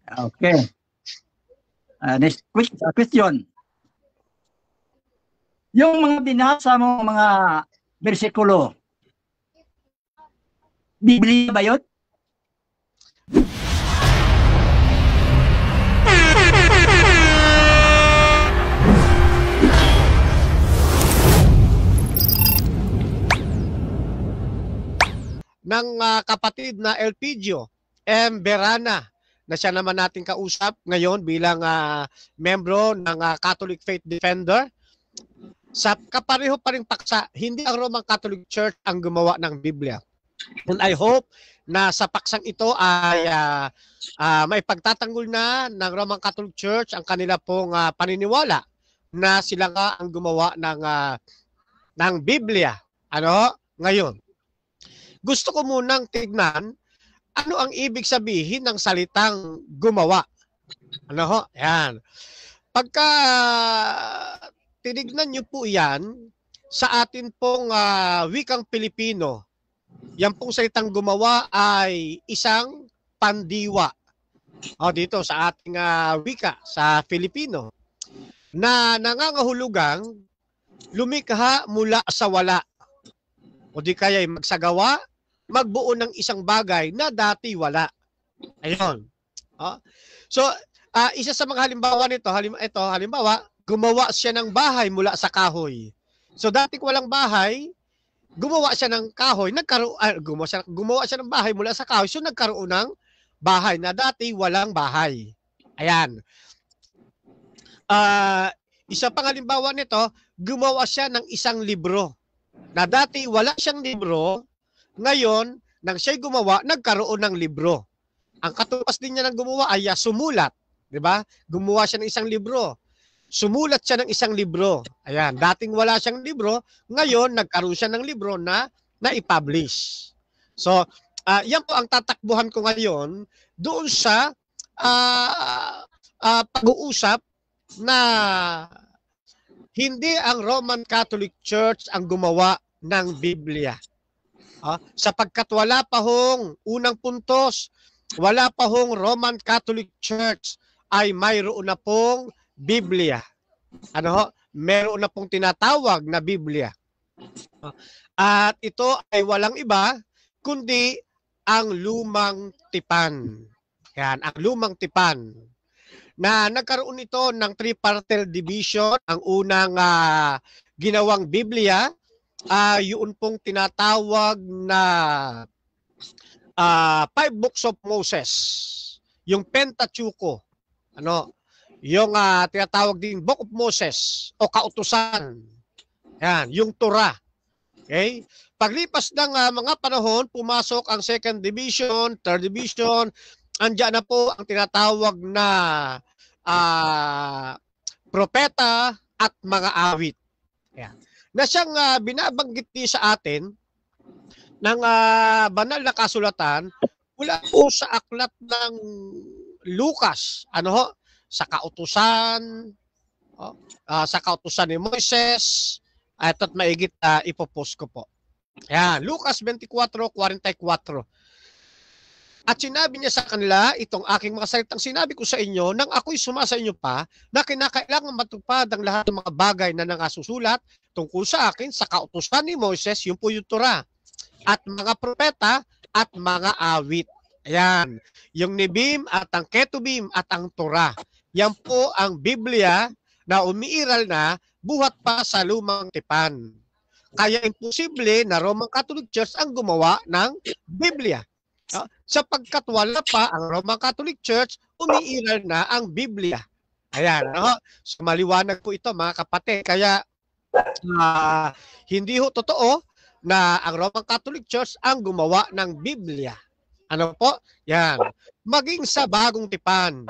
Okay. Next question. Yung mga binasa mong mga bersikulo, Biblia ba yun? Ng kapatid na Elpidio M. Berana, na siya naman nating kausap ngayon bilang membro ng Catholic Faith Defender. Sa kapareho pa rin paksa, hindi ang Roman Catholic Church ang gumawa ng Biblia. And I hope na sa paksang ito ay may pagtatanggol na ng Roman Catholic Church ang kanila pong paniniwala na sila nga ang gumawa ng Biblia. Ngayon, gusto ko munang tignan ano ang ibig sabihin ng salitang gumawa. Yan. Pagka tinignan niyo po yan sa atin pong wikang Pilipino, yan pong salitang gumawa ay isang pandiwa. Dito sa ating wika sa Filipino na nangangahulugang lumikha mula sa wala. O di kaya magsagawa, magbuo ng isang bagay na dati wala. Ayun. So, isa sa mga halimbawa nito, halimbawa, gumawa siya ng bahay mula sa kahoy. So, dati walang bahay, gumawa siya ng kahoy, gumawa siya ng bahay mula sa kahoy, so nagkaroon ng bahay na dati walang bahay. Ayan. Isa pang halimbawa nito, gumawa siya ng isang libro. Na dati wala siyang libro, ngayon, nang siya'y gumawa, nagkaroon ng libro. Ang katupas din niya ng gumawa ay sumulat. Diba? Gumawa siya ng isang libro. Sumulat siya ng isang libro. Ayan, dating wala siyang libro, ngayon, nagkaroon siya ng libro na i-publish. So, yan po ang tatakbuhan ko ngayon doon sa pag-uusap na hindi ang Roman Catholic Church ang gumawa ng Biblia. Sapagkat wala pa hong unang puntos, wala pa hong Roman Catholic Church ay mayroon na pong Biblia. Meron na pong tinatawag na Biblia. At ito ay walang iba kundi ang lumang tipan. Yan, ang lumang tipan. Na nagkaroon ito ng tripartite division. Ang unang ginawang Biblia, yun pong tinatawag na 5 books of Moses. Yung Pentateuco. Yung tinatawag din Book of Moses o Kautusan. Yan, yung Torah. Okay? Paglipas ng mga panahon, pumasok ang second division, third division, andyan na po ang tinatawag na propeta at mga awit. Yan. Na siyang binabanggit sa atin ng banal na kasulatan mula po sa aklat ng Lucas, sa kautusan, sa kautusan ni Moises, at maigit ipopost ko po. Yan, Lucas 24:44. At sinabi niya sa kanila, itong aking mga salitang sinabi ko sa inyo, nang ako'y sumasa inyo pa, na kinakailangan matupad ang lahat ng mga bagay na nangasusulat tungkol sa akin sa kautusan ni Moises, yung po yung Torah, at mga propeta at mga awit. Ayan, yung Nebim at ang Ketubim at ang Torah. Yan po ang Biblia na umiiral na buhat pa sa lumang tipan. Kaya imposible na Roman Catholic Church ang gumawa ng Biblia. Sapagkat wala pa ang Roman Catholic Church, umiiral na ang Biblia. Ayan, so maliwanag po ito mga kapatid. Kaya hindi ho totoo na ang Roman Catholic Church ang gumawa ng Biblia. Ano po? Yan. Maging sa bagong tipan.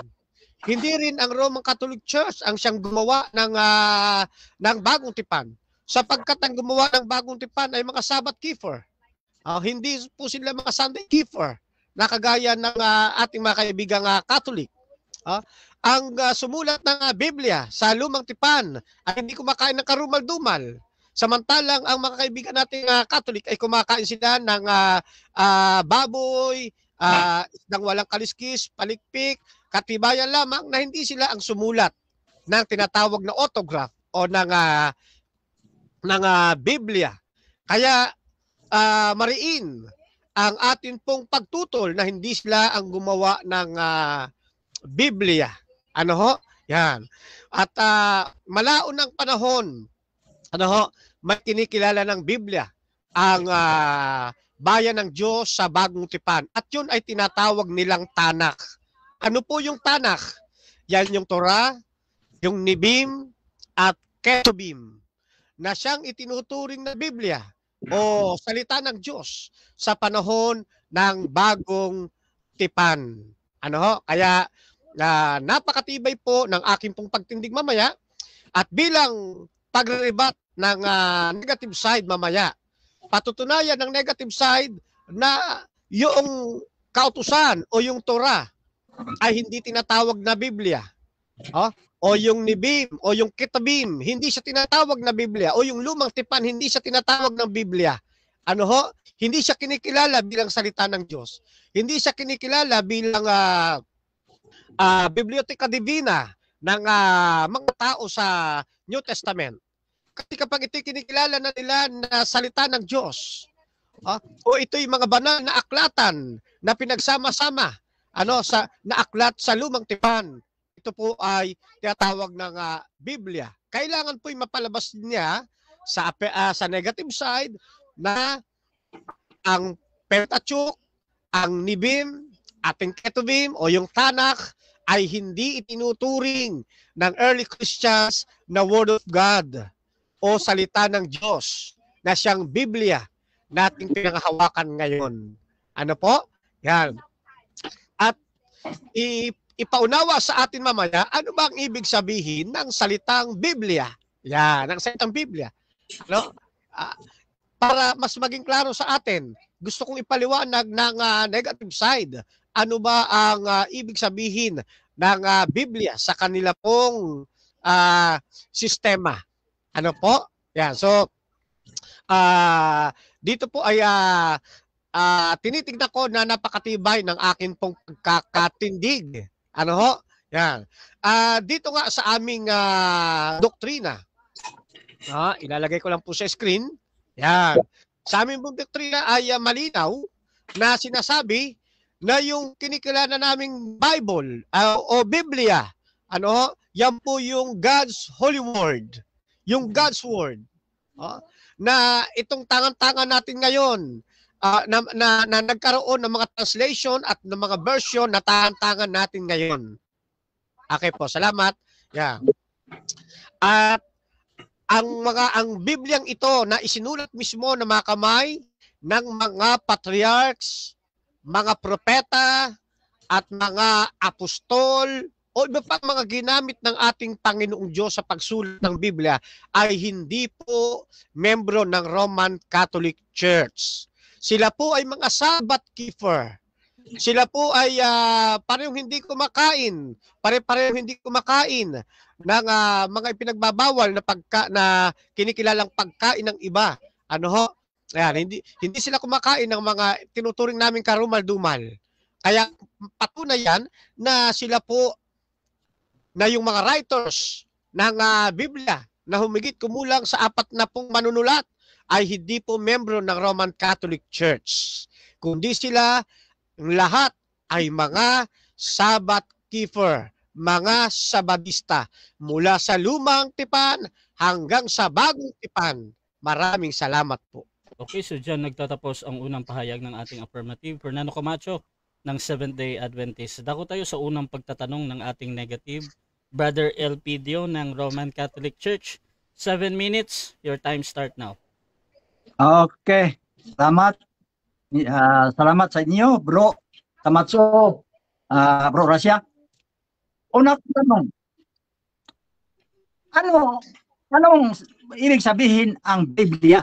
Hindi rin ang Roman Catholic Church ang siyang gumawa ng bagong tipan. Sapagkat ang gumawa ng bagong tipan ay mga Sabbath keeper. Hindi po sila mga Sunday keeper na kagaya ng ating mga kaibigang Catholic. Ang sumulat ng Biblia sa lumang tipan ay hindi kumakain ng karumal-dumal. Samantalang ang mga kaibigan nating Catholic ay kumakain sila ng baboy, isdang walang kaliskis, palikpik, katibayan lamang na hindi sila ang sumulat ng tinatawag na autograph o ng Biblia. Kaya mariin ang atin pong pagtutol na hindi sila ang gumawa ng Biblia. Ano ho? Yan. At malaon ng panahon, ano ho, may kinikilala ng Biblia ang bayan ng Diyos sa Bagong Tipan. At yun ay tinatawag nilang Tanakh. Ano po yung Tanakh? Yan yung Torah, yung Nibim, at Ketubim na siyang itinuturing na Biblia o salita ng Diyos sa panahon ng Bagong Tipan. Ano ho? Kaya napakatibay po ng aking pong pagtindig mamaya at bilang pagre-rebut ng negative side mamaya, patutunayan ng negative side na yung kautusan o yung Torah ay hindi tinatawag na Biblia. O yung Nibim o yung Kitabim, hindi siya tinatawag na Biblia. O yung Lumang Tipan, hindi siya tinatawag ng Biblia. Ano ho? Hindi siya kinikilala bilang salita ng Diyos. Hindi siya kinikilala bilang Biblioteca Divina ng mga tao sa New Testament. Kasi kapag ito'y kinikilala na nila na salita ng Diyos, o ito'y mga banal na aklatan na pinagsama-sama na aklat sa Lumang Tipan, ito po ay tinatawag ng Biblia. Kailangan po'y mapalabas niya sa negative side na ang Pentateuch, ang Nibim, ating Ketubim o yung Tanakh ay hindi itinuturing ng early Christians na Word of God o salita ng Diyos na siyang Biblia nating pinanghahawakan ngayon. Ano po? Yan. At ipaunawa sa atin mamaya, ano ba ang ibig sabihin ng salitang Biblia? Yan, ng salitang Biblia. Ano? Para mas maging klaro sa atin, gusto kong ipaliwanag ng negative side. Ano ba ang ibig sabihin ng Biblia sa kanila pong sistema? Ano po? Yan. So, dito po ay tinitignan ko na napakatibay ng akin pong pagkakatindig. Ano ho? Yan. Dito nga sa aming doktrina, ilalagay ko lang po sa screen. Yan. Sa aming pong doktrina ay malinaw na sinasabi na yung kinikilala naming Bible o Biblia, yan po yung God's Holy Word. Yung God's Word. Na itong tangan-tangan natin ngayon, na nagkaroon ng mga translation at ng mga version na tangan-tangan natin ngayon. Okay po, salamat. Yeah. At ang Bibliang ito na isinulat mismo ng mga kamay ng mga patriarchs, mga propeta, at mga apostol, o iba pang mga ginamit ng ating Panginoong Diyos sa pagsulat ng Biblia ay hindi po membro ng Roman Catholic Church. Sila po ay mga Sabbath keeper. Sila po ay parehong hindi kumakain. Pare-parehong hindi kumakain ng mga ipinagbabawal na kinikilalang pagkain ng iba. Ano ho? Ayan, hindi sila kumakain ng mga tinuturing naming karumal-dumal. Kaya patunay yan na sila po na yung mga writers ng Biblia na humigit kumulang sa 40 manunulat ay hindi po membro ng Roman Catholic Church. Kundi sila lahat ay mga Sabbath keeper, mga Sabadista mula sa Lumang Tipan hanggang sa Bagong Tipan. Maraming salamat po. Okay, so dyan nagtatapos ang unang pahayag ng ating affirmative. Fernando Camacho ng Seventh-day Adventist. Dako tayo sa unang pagtatanong ng ating negative. Brother Elpidio ng Roman Catholic Church. 7 minutes. Your time start now. Okay. Salamat. Salamat sa inyo, bro. Kamatso, bro Rasya. Una ko tanong. Anong ibig sabihin ang Biblia?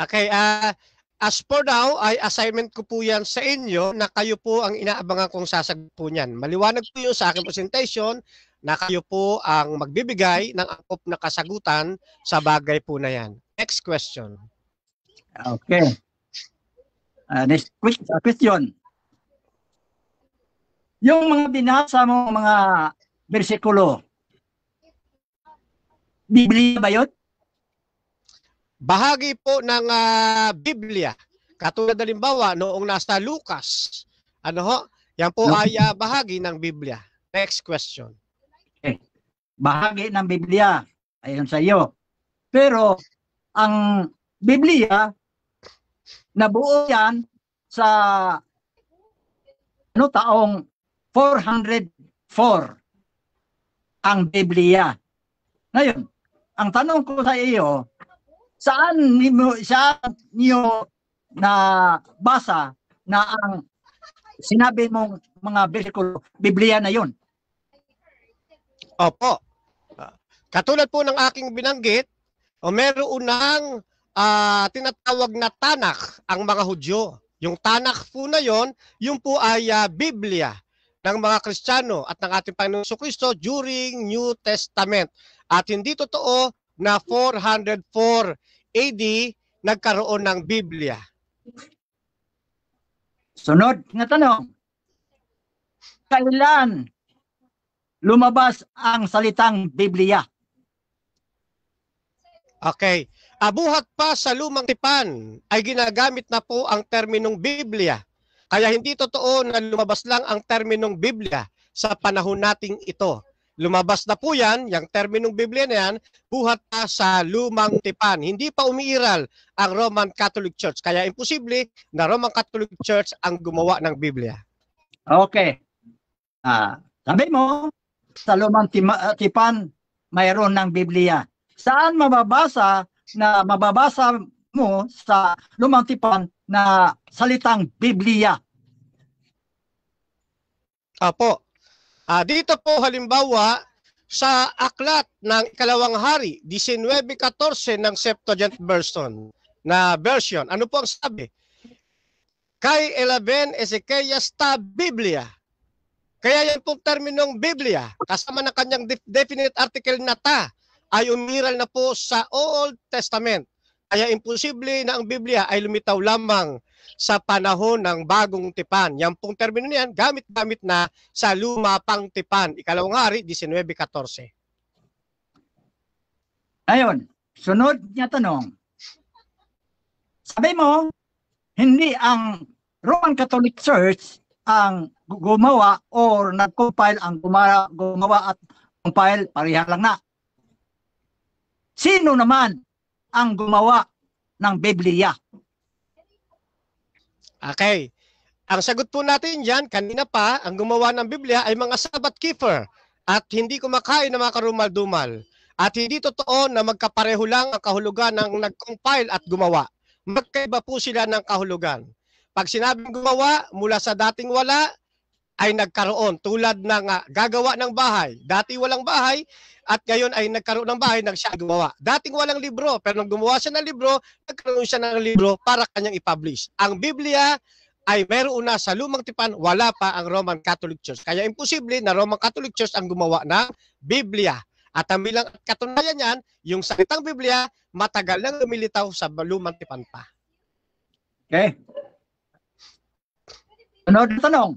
Okay, as for now, ay assignment ko po yan sa inyo na kayo po ang inaabangan kong sasagot po niyan. Maliwanag po yun sa aking presentation na kayo po ang magbibigay ng angkop na kasagutan sa bagay po na yan. Next question. Okay. Next question. Yung mga binasa mo mga bersikulo, Biblia ba yun? Bahagi po ng Biblia. Katulad halimbawa noong nasa Lucas. Ano ho? Yan po ay bahagi ng Biblia. Next question. Bahagi ng Biblia. Ayon sa iyo. Pero ang Biblia, nabuo yan sa taong 404 ang Biblia. Ngayon, ang tanong ko sa iyo, saan niyo na basa na ang sinabi mong mga bersikulo, Biblia na yon? Opo. Katulad po ng aking binanggit, meron ng tinatawag na Tanakh ang mga Hudyo. Yung Tanakh po na yon, yung po ay Biblia ng mga Kristiyano at ng ating Panginoong Jesucristo during New Testament. At hindi totoo na 404 AD nagkaroon ng Biblia. Sunod na tanong. Kailan lumabas ang salitang Biblia? Okay. Buhat pa sa lumang tipan ay ginagamit na po ang terminong Biblia. Kaya hindi totoo na lumabas lang ang terminong Biblia sa panahon nating ito. Lumabas na po yan, yung terminong Biblia na yan, buhat pa sa lumang tipan. Hindi pa umiiral ang Roman Catholic Church. Kaya imposible na Roman Catholic Church ang gumawa ng Biblia. Okay. Sabi mo, sa lumang tipan, mayroon ng Biblia. Saan mababasa mo sa lumang tipan na salitang Biblia? Apo. Dito po halimbawa sa aklat ng Ikalawang Hari, 19:14 ng Septuagint version. Ano po ang sabi? Kay 11 Ezekias ta Biblia. Kaya yan pong terminong Biblia, kasama ng kanyang definite article na ta, ay umiral na po sa Old Testament. Kaya imposible na ang Biblia ay lumitaw lamang sa panahon ng bagong tipan. Yan pong termino niyan, gamit-gamit na sa luma pang tipan. Ikalawang Hari, 19:14. Ayun, sunod niya tanong. Sabi mo, hindi ang Roman Catholic Church ang gumawa or nag-compile, ang gumawa at compile, pareha lang na. Sino naman ang gumawa ng Biblia? Okay. Ang sagot po natin dyan, kanina pa, ang gumawa ng Biblia ay mga Sabbath keeper at hindi kumakain ng mga karumal-dumal. At hindi totoo na magkapareho lang ang kahulugan ng nag-compile at gumawa. Magkaiba po sila ng kahulugan. Pag sinabing gumawa, mula sa dating wala, ay nagkaroon. Tulad ng gagawa ng bahay. Dati walang bahay, at ngayon ay nagkaroon ng bahay, siya gumawa. Dating walang libro, pero nang gumawa siya ng libro, nagkaroon siya ng libro para kanyang i-publish. Ang Biblia ay meron na sa lumang tipan, wala pa ang Roman Catholic Church. Kaya imposible na Roman Catholic Church ang gumawa ng Biblia. At ang bilang katunayan yan, yung salitang Biblia, matagal nang lumilitaw sa lumang tipan pa. Okay. Sunod na tanong.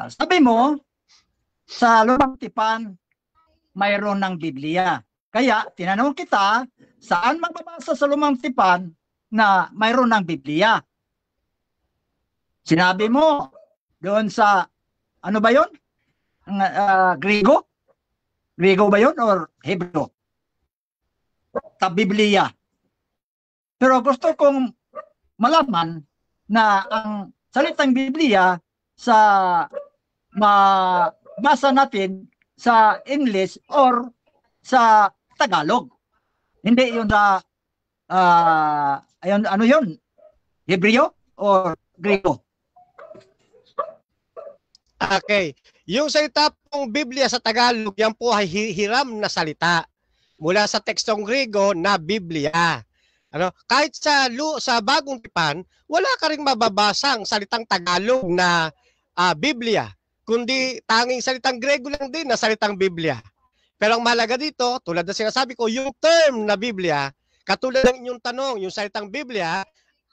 Sabi mo, sa lumang tipan, mayroon ng Biblia. Kaya, tinanong kita, saan magbabasa sa lumang tipan na mayroon ng Biblia? Sinabi mo, doon sa, ano ba yun? Griego? Griego ba yun or Hebrew? Sa Biblia. Pero gusto kong malaman na ang salitang Biblia sa mabasa natin sa English or sa Tagalog. Hindi yun sa ano yun? Hebreo or Griego? Okay. Yung salita pong Biblia sa Tagalog, yan po ay hiram na salita mula sa tekstong Griego na Biblia. Kahit sa bagong tipan, wala ka ring mababasang salitang Tagalog na Biblia, kundi tanging salitang Griego lang din na salitang Biblia. Pero ang mahalaga dito, tulad na sinasabi ko, yung term na Biblia, katulad ng inyong tanong, yung salitang Biblia,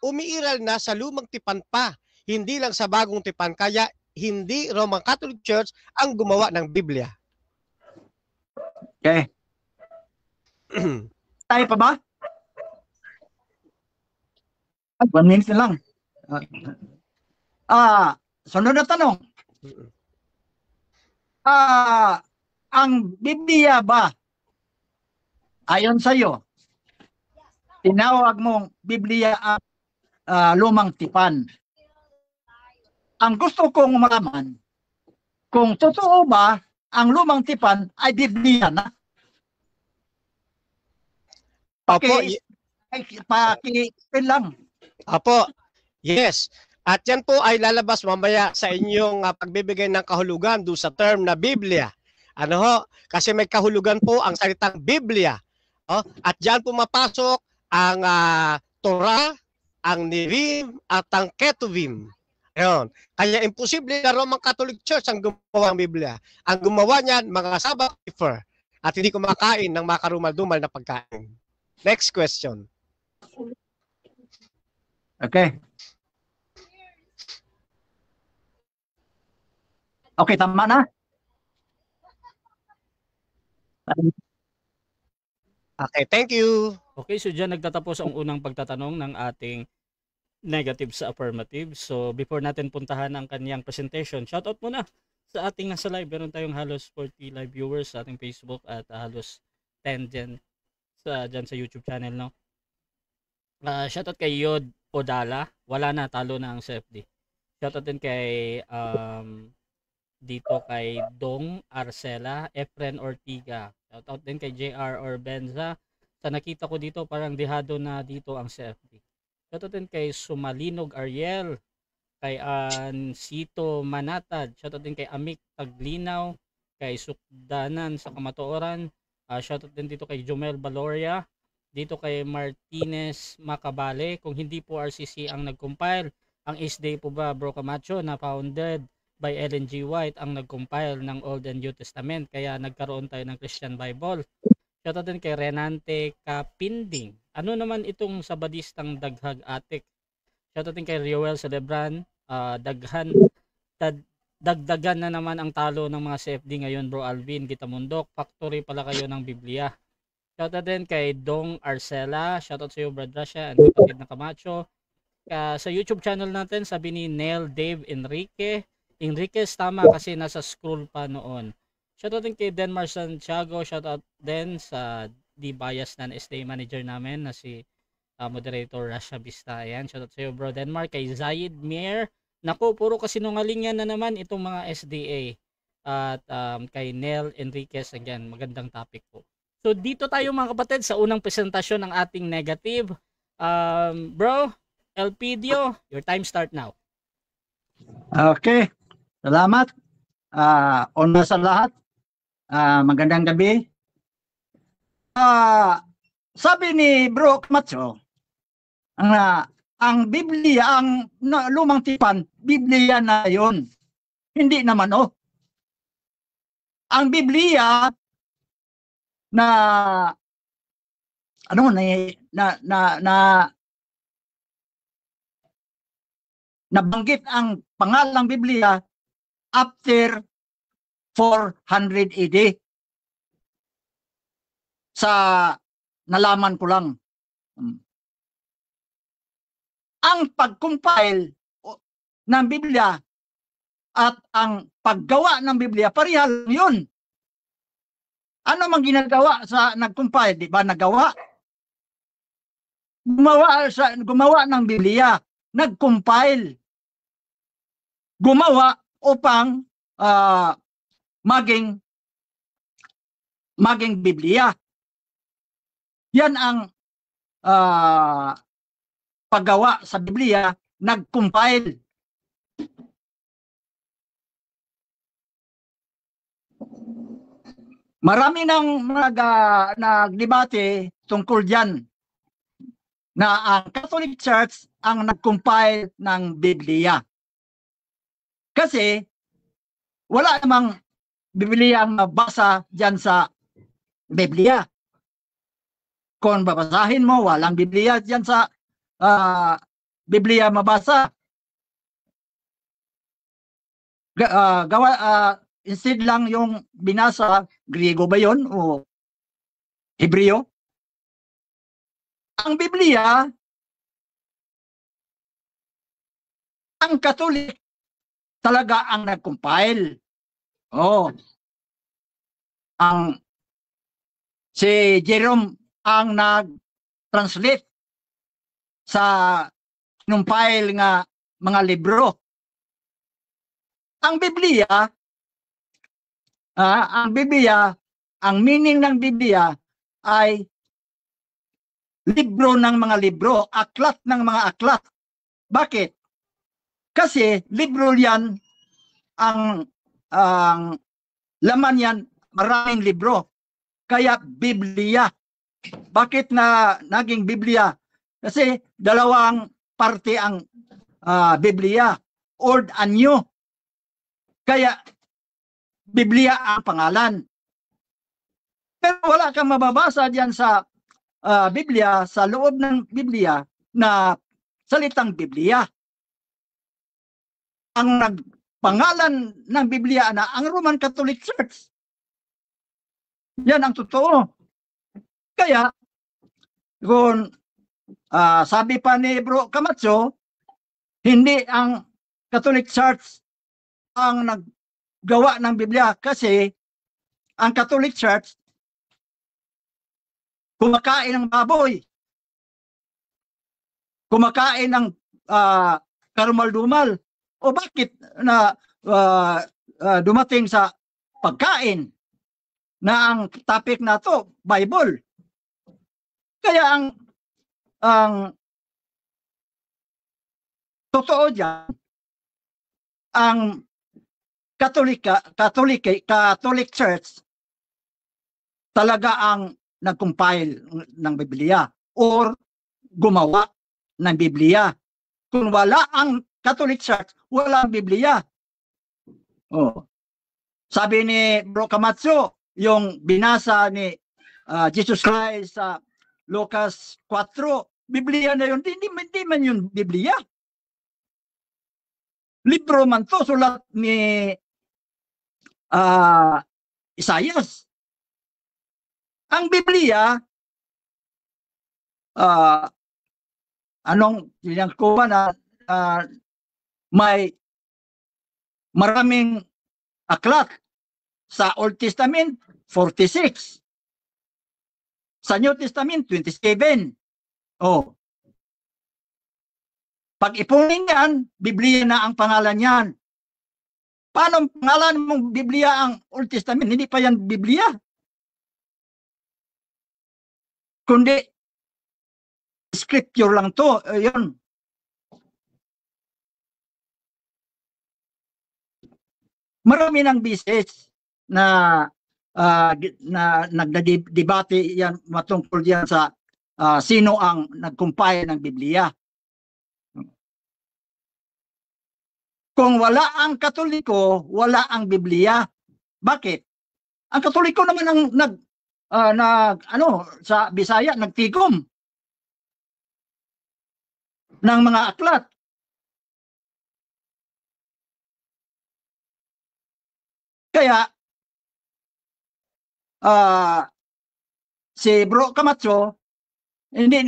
umiiral na sa lumang tipan pa, hindi lang sa bagong tipan. Kaya hindi Roman Catholic Church ang gumawa ng Biblia. Okay. Tayo pa ba? 1 minute lang. Sunod na tanong. Ang Biblia ba, ayon sa iyo, tinawag mong Biblia ang lumang tipan? Ang gusto kong malaman, kung totoo ba ang lumang tipan ay Biblia na? Paki-explain lang. Apo, yes. At yan po ay lalabas mamaya sa inyong pagbibigay ng kahulugan do sa term na Biblia. Ano ho? Kasi may kahulugan po ang salitang Biblia. Oh? At diyan pumapasok ang Torah, ang Nevi'im, at ang Ketuvim. Ayun. Kaya imposible na Roman Catholic Church ang gumawa ng Biblia. Ang gumawa niyan, mga Sabbath keeper at hindi kumakain ng makarumal-dumal na pagkain. Next question. Okay. Okay, tama na. Okay, thank you. Okay, so dyan nagtatapos ang unang pagtatanong ng ating negative sa affirmative. So before natin puntahan ang kanyang presentation, shoutout muna sa ating nasa live. Meron tayong halos 40 live viewers sa ating Facebook at halos 10 dyan sa YouTube channel, no? Shoutout kay Yod Odala. Wala na, talo na ang CFD. Shoutout din kay dito kay Dong Arcela, Efren Ortiga. Shoutout din kay JR Orbenza. Sa nakita ko dito, parang dehado na dito ang CFD. Shoutout din kay Sumalinog Ariel, kay Sito Manatad. Shoutout din kay Amik Taglinaw, kay Sukdanan sa Kamatuoran. Shoutout din dito kay Jomel Baloria, dito kay Martinez Macabale. Kung hindi po RCC ang nag-compile, ang Isday po ba, Bro Camacho, na founded by Ellen G. White ang nag-compile ng Old and New Testament, kaya nagkaroon tayo ng Christian Bible. Shoutout din kay Renante Kapinding. Ano naman itong sabadistang daghag atik? Shoutout din kay Rioel Celebran. Dagdagan na naman ang talo ng mga CFD ngayon, Bro Alvin Gitamundok. Factory pala kayo ng Biblia. Shoutout din kay Dong Arcela. Shoutout sa iyo, Brad Rasha and kapatid na Camacho. Sa YouTube channel natin, sabi ni Neil Dave Enriquez, tama kasi nasa scroll pa noon. Shoutout din kay Denmar Santiago. Shoutout din sa D-Bias na SDA manager namin na si moderator Rasha Vista. Ayan, shoutout sa iyo, Bro Denmar. Kay Zayed Mir. Naku, puro kasinungalingan na naman itong mga SDA. At kay Nel Enriquez, again, magandang topic po. So dito tayo mga kapatid sa unang presentasyon ng ating negative. Bro, Elpidio, your time start now. Okay. Salamat. Una sa lahat, magandang gabi. Sabi ni Bro Camacho, ang Biblia, ang lumang tipan, Biblia na yon. Hindi naman Ang Biblia na nabanggit ang pangalang Biblia after 400 AD. Sa nalaman ko lang. Ang pag-compile ng Biblia at ang paggawa ng Biblia, pareha lang yun. Ano mang ginagawa sa nag-compile? Di ba nagawa? Gumawa ng Biblia, nag-compile. Gumawa upang maging Biblia. Yan ang paggawa sa Biblia, nag-compile. Marami nang nagdebate tungkol diyan na ang Catholic Church ang nag-compile ng Biblia. Kasi wala namang Biblia ang mabasa diyan sa Biblia. Kung babasahin mo, walang Biblia diyan sa Biblia mabasa. Instead lang yung binasa, Griego ba yun o Hebreo? Ang Biblia, ang Katolik talaga ang nag-compile. Oh. Si Jerome ang nag-translate sa compile nga mga libro. Ang Biblia, ang meaning ng Biblia ay libro ng mga libro, aklat ng mga aklat. Bakit? Kasi libro yan, ang laman yan, maraming libro. Kaya Biblia. Bakit na naging Biblia? Kasi dalawang parte ang Biblia, Old and New. Kaya Biblia ang pangalan. Pero wala kang mababasa diyan sa Biblia, sa loob ng Biblia na salitang Biblia. Ang nagpangalan ng Biblia na ang Roman Catholic Church. Yan ang totoo. Kaya kung sabi pa ni Bro Camacho, hindi ang Catholic Church ang naggawa ng Biblia kasi ang Catholic Church kumakain ng baboy, kumakain ng karumal-dumal. O bakit na dumating sa pagkain na ang topic na to, Bible? Kaya ang totoo diyan, ang Catholic Church talaga ang nag-compile ng Biblia or gumawa ng Biblia. Kung wala ang Catholic Church, wala ang Biblia. Oh. Sabi ni Bro Camacho, yung binasa ni Jesus Christ sa Lucas 4, Biblia na yun. Hindi man yun Biblia. Libro man to, sulat ni Isaias. Ang Biblia, yung kuha na may maraming aklat. Sa Old Testament, 46. Sa New Testament, 27. Oh. Pag ipunin yan, Biblia na ang pangalan yan. Paano pangalan mong Biblia ang Old Testament? Hindi pa yan Biblia. Kundi scripture lang to. Yun. Marami ng bisis na nagdedebate yan matungkol yan sa sino ang nag-compile ng Biblia. Kung wala ang Katoliko, wala ang Biblia. Bakit? Ang Katoliko naman ang sa Bisaya nagtigom ng mga aklat. Kaya si Bro Camacho hindi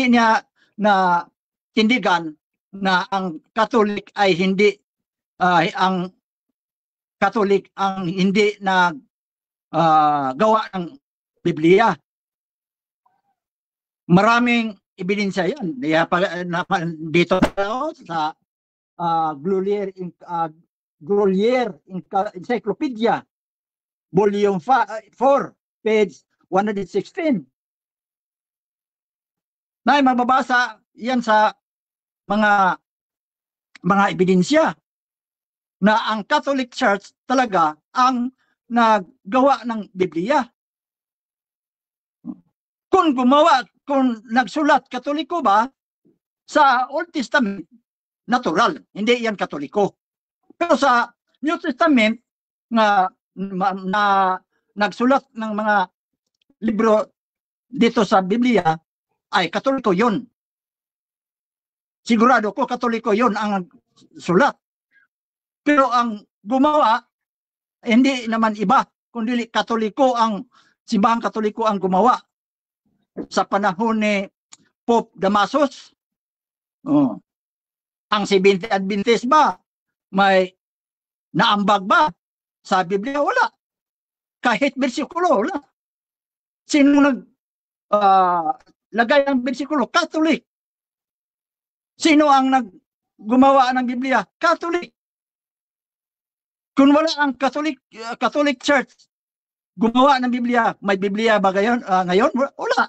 niya na tindigan na ang Catholic ay hindi ang Catholic ang hindi na gawa ng Biblia. Maraming ebidensya yan. Dito sa Grolier Encyclopedia, Volume 4, page 116. Na mababasa yan sa mga ebidensya na ang Catholic Church talaga ang naggawa ng Biblia. Kung nagsulat Katoliko ba sa Old Testament, natural, hindi yan Katoliko. Pero sa New Testament na nagsulat ng mga libro dito sa Biblia ay Katoliko yun. sigurado ko Katoliko yon ang sulat. Pero ang gumawa, hindi naman iba, kundi Katoliko ang, simbahang Katoliko ang gumawa. Sa panahon ni Pope Damasus, ang Seventh Adventist ba, may naambag ba sa Biblia? Wala. Kahit bersikulo, wala. Sino lagay ng bersikulo? Catholic. Sino ang gumawa ng Biblia? Catholic. Kung wala ang Catholic Church gumawa ng Biblia, may Biblia ba ngayon? Wala.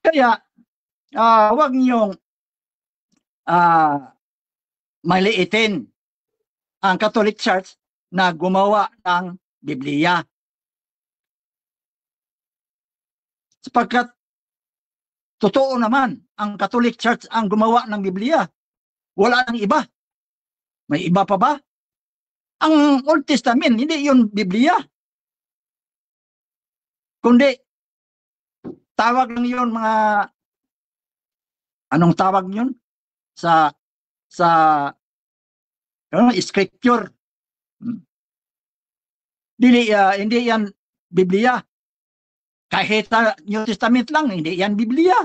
Kaya, huwag niyong maliitin ang Catholic Church na gumawa ng Biblia. Sapagkat totoo naman, ang Catholic Church ang gumawa ng Biblia. Wala nang iba. May iba pa ba? Ang Old Testament, hindi yun Biblia. Kundi, tawag lang yun anong tawag yun? Sa scripture. Hindi yan Biblia. Kahit New Testament lang, hindi yan Biblia.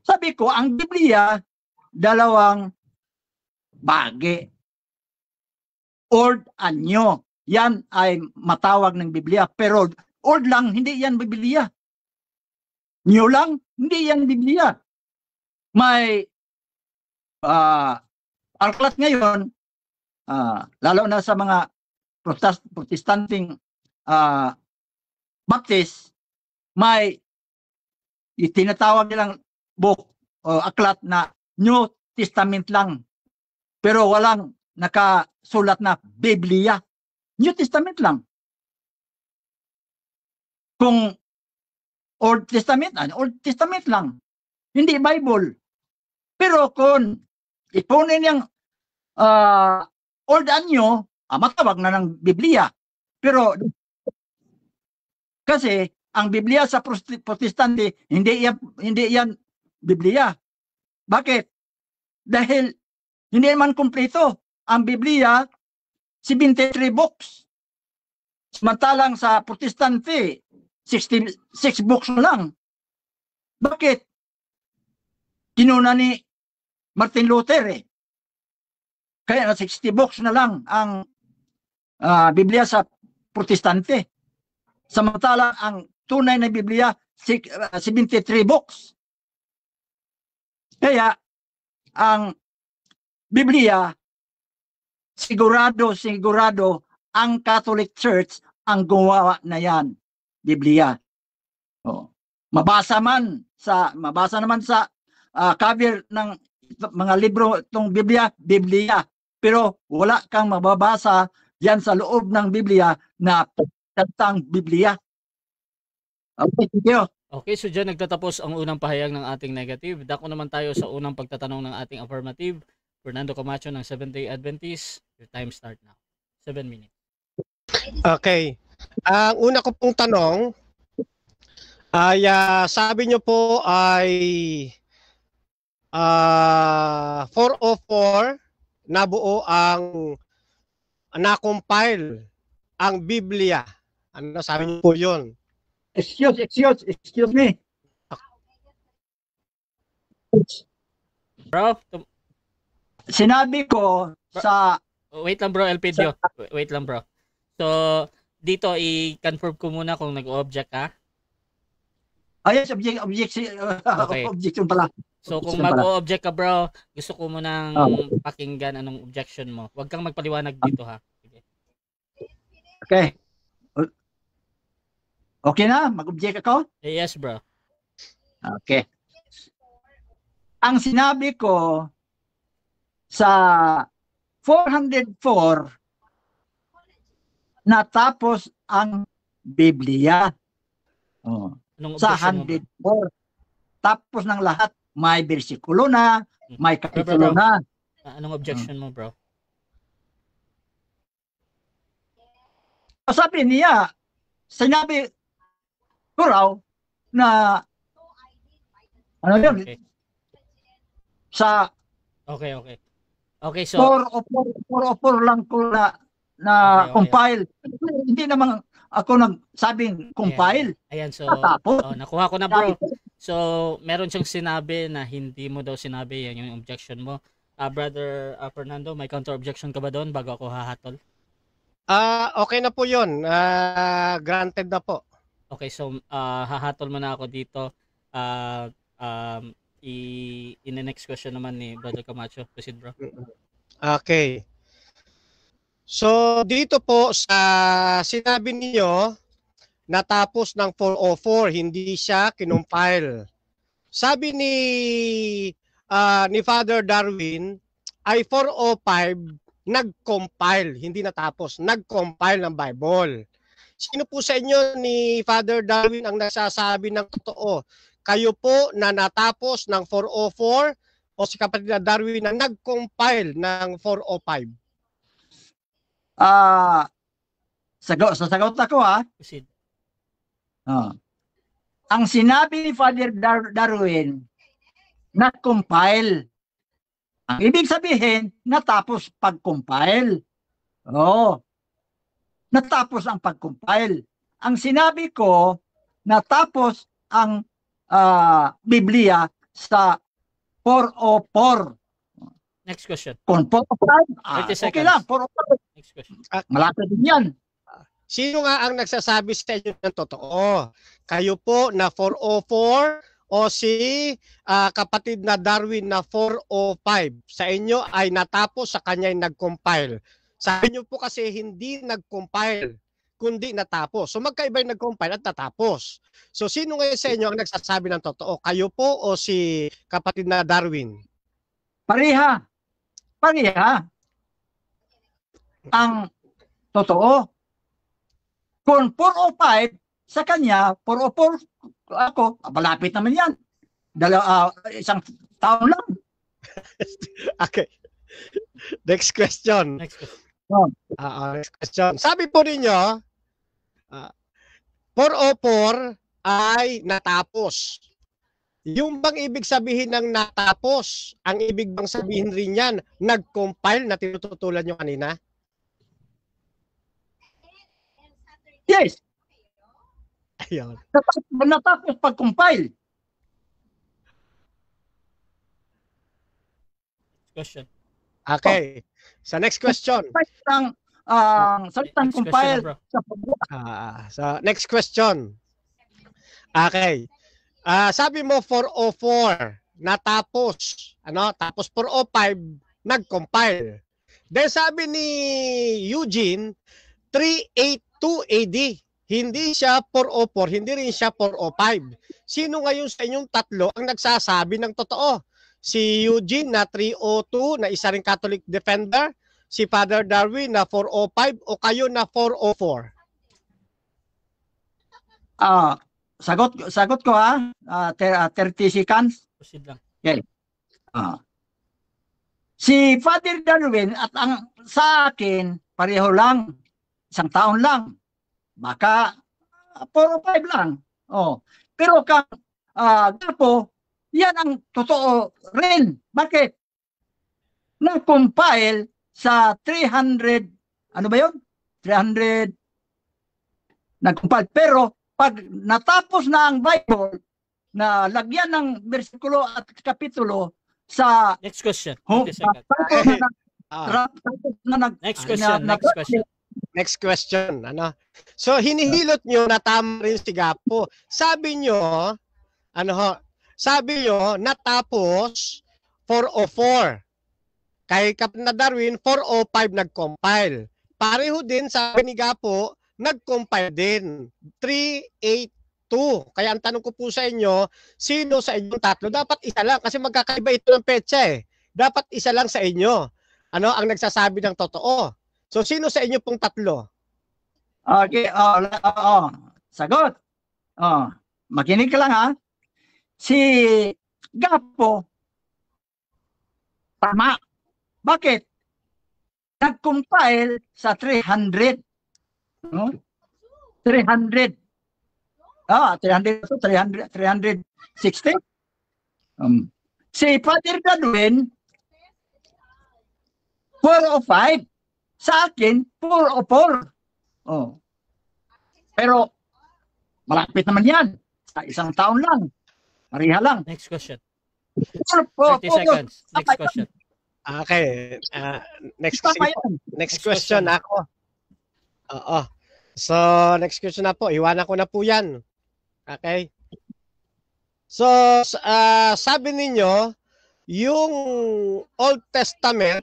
Sabi ko, ang Biblia, dalawang bagay. Old and New. Yan ay matawag ng Biblia. Pero old lang, hindi yan Biblia. New lang, hindi yan Biblia. May aklat ngayon, lalo na sa mga protestanting Baptist, may itinatawag nilang book o aklat na New Testament lang. Pero walang nakasulat na Biblia. New Testament lang. Kung Old Testament lang. Hindi Bible. Pero kung ipunin yung Old and New, matawag na ng Biblia. Pero kasi ang Biblia sa Protestante, hindi yan Biblia. Bakit? Dahil hindi naman kumpleto. Ang Biblia, 73 books. Samantalang sa Protestante, 66 books lang. Bakit? Kinuna ni Martin Luther eh. Kaya 60 books na lang ang Biblia sa Protestante. Samantalang ang tunay na Biblia, 73 books. Kaya ang Biblia, sigurado ang Catholic Church ang gumawa na yan, Biblia. Mabasa naman sa cover ng mga libro itong Biblia. Pero wala kang mababasa yan sa loob ng Biblia na tantang Biblia. Okay, thank you. Okay, so dyan nagtatapos ang unang pahayag ng ating negative. Dako naman tayo sa unang pagtatanong ng ating affirmative. Fernando Camacho ng Seventh-day Adventist. Your time start now. 7 minutes. Okay. Ang una ko pong tanong ay sabi nyo po ay 404 nabuo ang na-compile ang Biblia. Ano sabi niyo po yun? Excuse me. Bro, Sinabi ko sa... wait lang bro, Elpidio. Wait lang bro. So, dito i-confirm ko muna kung nag-object ka. Yes, objection pala. So, kung mag-object ka bro, gusto ko munang pakinggan anong objection mo. Huwag kang magpaliwanag dito ha. Okay. Okay na? Mag-object ako? Yes bro. Okay. Ang sinabi ko sa 404 natapos ang Biblia. Sa 104 tapos ng lahat may bersikulo na, may kapitulo na. Anong objection mo bro? Sabi niya, sinabi ko raw na Ano yun? Okay. Sa Okay, okay. Okay, so 404 lang ko na Okay, okay. compile. Hindi naman ako nagsabing compile. ayan, so Tapos, nakuha ko na, bro. So, meron siyang sinabi na hindi mo daw sinabi, yan yung objection mo. Brother Fernando, may counter objection ka ba doon bago ako hahatol? Okay na po 'yon. Granted na po. Okay, so hahatol mo na ako dito. In the next question naman ni Brother Camacho. Proceed, bro. Okay. So, dito po sa sinabi niyo, natapos ng 404, hindi siya kinumpile. Sabi ni Father Darwin, ay 405 nag-compile, hindi natapos, nag-compile ng Bible. Sino po sa inyo ni Father Darwin ang nagsasabi ng totoo? Kayo po na natapos ng 404 o si kapatid na Darwin na nag-compile ng 405? sasagot ako ha. Proceed. Ang sinabi ni Father Darwin, nag-compile. Ang ibig sabihin, natapos pag-compile. Natapos ang pag-compile. Ang sinabi ko, natapos ang Biblia sa 404. Next question. Kung 405, 30 seconds. okay lang, 405. Next question. Malapit din yan. Sino nga ang nagsasabi sa inyo ng totoo? Kayo po na 404 o si kapatid na Darwin na 405? Sa inyo ay natapos, sa kanya ay nag-compile. Sa inyo po kasi hindi nag-compile, kundi natapos. So magkaiba yung nag-compile at natapos. So sino ngayon sa inyo ang nagsasabi ng totoo? Kayo po o si kapatid na Darwin? Pareha. Ang totoo. Kung 405, sa kanya, 404, ako, malapit naman yan. Isang taon lang. Okay. Next question. Next question. Next question. Sabi po ninyo, 404 ay natapos. Yung bang ibig sabihin ng natapos, ang ibig bang sabihin rin yan, nag-compile na tinututulan nyo kanina? Yes. Ayun. Natapos pag-compile. Question. Okay. Sa next question. Salitang Next compile question, bro. sa pagbuhat. Sa next question. Okay. Sabi mo 404 natapos, tapos 405 nag-compile. Then sabi ni Eugene 382 AD. Hindi siya 404, hindi rin siya 405. Sino ngayon sa inyong tatlo ang nagsasabi ng totoo? Si Eugene na 302 na isa ring Catholic defender, si Father Darwin na 405 o kayo na 404? Sagot ko ha. 30 seconds. Proceed lang. Okay. Si Father Darwin at ang sa akin, pareho lang. Isang taon lang. Baka 4 o 5 lang. Pero kang Gapo, yan ang totoo rin. Bakit? Na-compile sa 300, ano ba yun? 300, nag-compile. Pero pag natapos na ang Bible, na lagyan ng bersikulo at kapitulo sa Next question. Next 30 seconds. Next question. Next question. So hinihilot nyo na tama rin si Gapo. Sabi nyo, sabi nyo natapos 404. Kay Kapatid na Darwin, 405 nag-compile. Pareho din sabi ni Gapo, nag-compile din. 382. Kaya ang tanong ko po sa inyo, sino sa inyong tatlo? Dapat isa lang kasi magkakaiba ito ng petsa eh. Dapat isa lang sa inyo. Ang nagsasabi ng totoo. So sino sa inyo pong tatlo? Okay, sagot. Makinig ka lang ha. Si Gapo, tama. Bakit? Nag-compile sa 300. 300. 360. Si Father Godwin, 4 o 5. Sa akin, 4 o 4. Oh. Pero, malapit naman yan. Sa isang taon lang. Mariha lang. Next question. 4 30 seconds. Next question. Okay. Next Tama sige po. yan. Next Next question. question ako. Oo. So, next question na po. Iwanan ko na po yan. Okay? So, sabi ninyo, yung Old Testament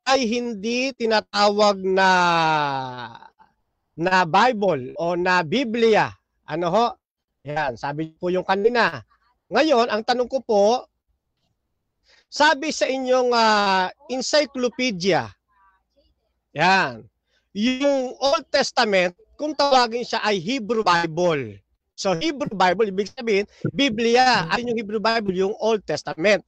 ay hindi tinatawag na Bible o na Biblia. Ano ho? Yan, sabi po yung kanina. Ngayon, ang tanong ko po, sabi sa inyong encyclopedia, yan, yung Old Testament, kung tawagin siya ay Hebrew Bible. So Hebrew Bible, ibig sabihin, Biblia. Ano yung Hebrew Bible? Yung Old Testament.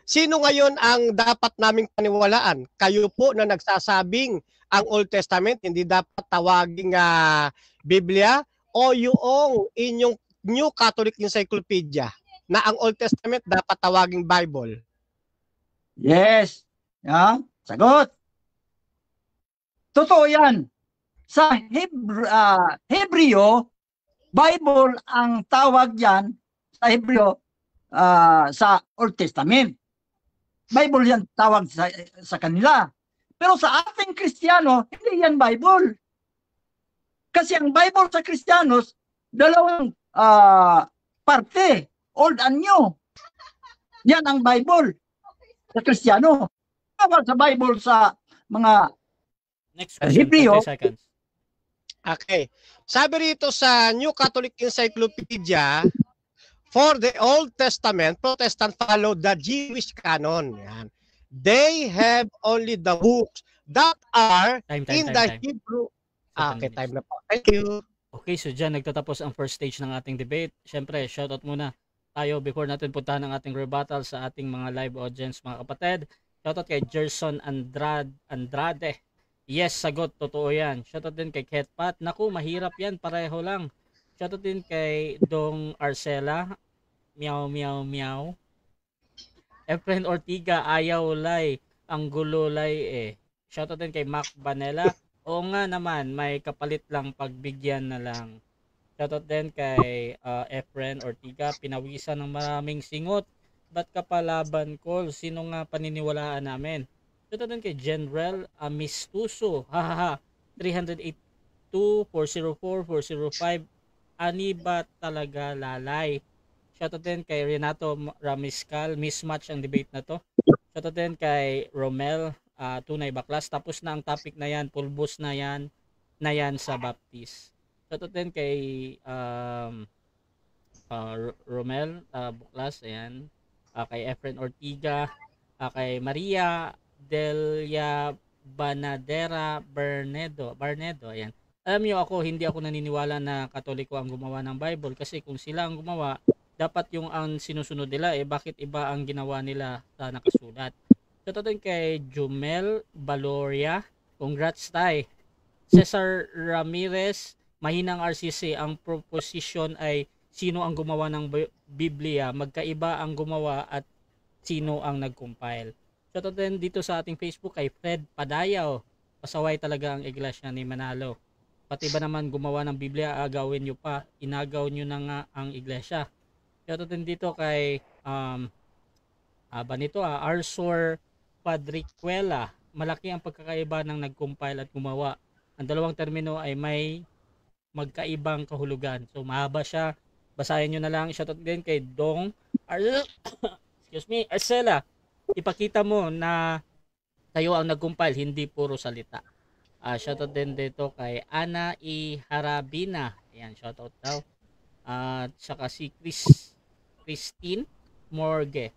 Sino ngayon ang dapat naming paniwalaan? Kayo po na nagsasabing ang Old Testament hindi dapat tawaging Biblia, o yung inyong New Catholic Encyclopedia na ang Old Testament dapat tawaging Bible? Yes. Yeah. Sagot. Totoo yan. Sa Hebreo, Bible ang tawag yan sa Hebreo sa Old Testament. Bible yan tawag sa kanila. Pero sa ating Kristiyano, hindi yan Bible. Kasi ang Bible sa Kristiyanos, dalawang parte, Old and New. Yan ang Bible sa Kristiyano. Tawag sa Bible sa mga Next question. Hebreo. 30 seconds. Okay. Sabi rito sa New Catholic Encyclopedia, for the Old Testament, Protestant follow the Jewish canon. Yan. They have only the books that are in the Hebrew. Okay, time na po. Thank you. Okay, so dyan nagtatapos ang first stage ng ating debate. Siyempre, shoutout muna tayo before natin puntahan ang ating rebuttal sa ating mga live audience, mga kapatid. Shoutout kay Gerson Andrade. Yes, sagot. Totoo yan. Shoutout din kay Ketpat. Naku, mahirap yan. Pareho lang. Shoutout din kay Dong Arcela. Meow, meow, meow. Efren Ortiga, ayaw lay. Ang gulo lay eh. Shoutout din kay Mac Banela. Oo nga naman, may kapalit lang, pagbigyan na lang. Shoutout din kay Efren Ortiga. Pinawisan ng maraming singot. Ba't ka palaban, Col? Sino nga paniniwalaan namin? Shoutout din kay General Amistuso. Hahaha. 382-404-405. Ani ba talaga lalay? Shoutout din kay Renato Ramiscal. Mismatch ang debate na to. Shoutout din kay Romel. Tunay baklas. Tapos na ang topic na yan. Pulbos na yan sa Baptist. Shoutout din kay Romel Buklas. Ayan. Kay Efren Ortiga. Kay Maria Delia Banadera Barnedo. Ayan. Alam niyo ako, hindi ako naniniwala na Katoliko ang gumawa ng Bible, kasi kung sila ang gumawa, dapat yung ang sinusunod nila, bakit iba ang ginawa nila sa nakasulat. Shoutout din kay Jumel Baloria. Congrats tay. Cesar Ramirez, mahinang RCC, ang proposition ay sino ang gumawa ng Biblia, magkaiba ang gumawa at sino ang nag-compile. Shoutout din dito sa ating Facebook kay Fred Padayaw. Pasaway talaga ang iglesia ni Manalo. Pati ba naman gumawa ng Biblia, agawin nyo pa, inagaw nyo na nga ang iglesia. Shoutout din dito kay Arsor Padriquela. Malaki ang pagkakaiba ng nag-compile at gumawa. Ang dalawang termino ay may magkaibang kahulugan. So mahaba siya. Basahin nyo na lang. Shoutout din kay Dong Arcela. Ipakita mo na tayo ang nag-compile, hindi puro salita. Shoutout din dito kay Ana Harabina. Ayan, shoutout daw. Saka si Christine Morgue.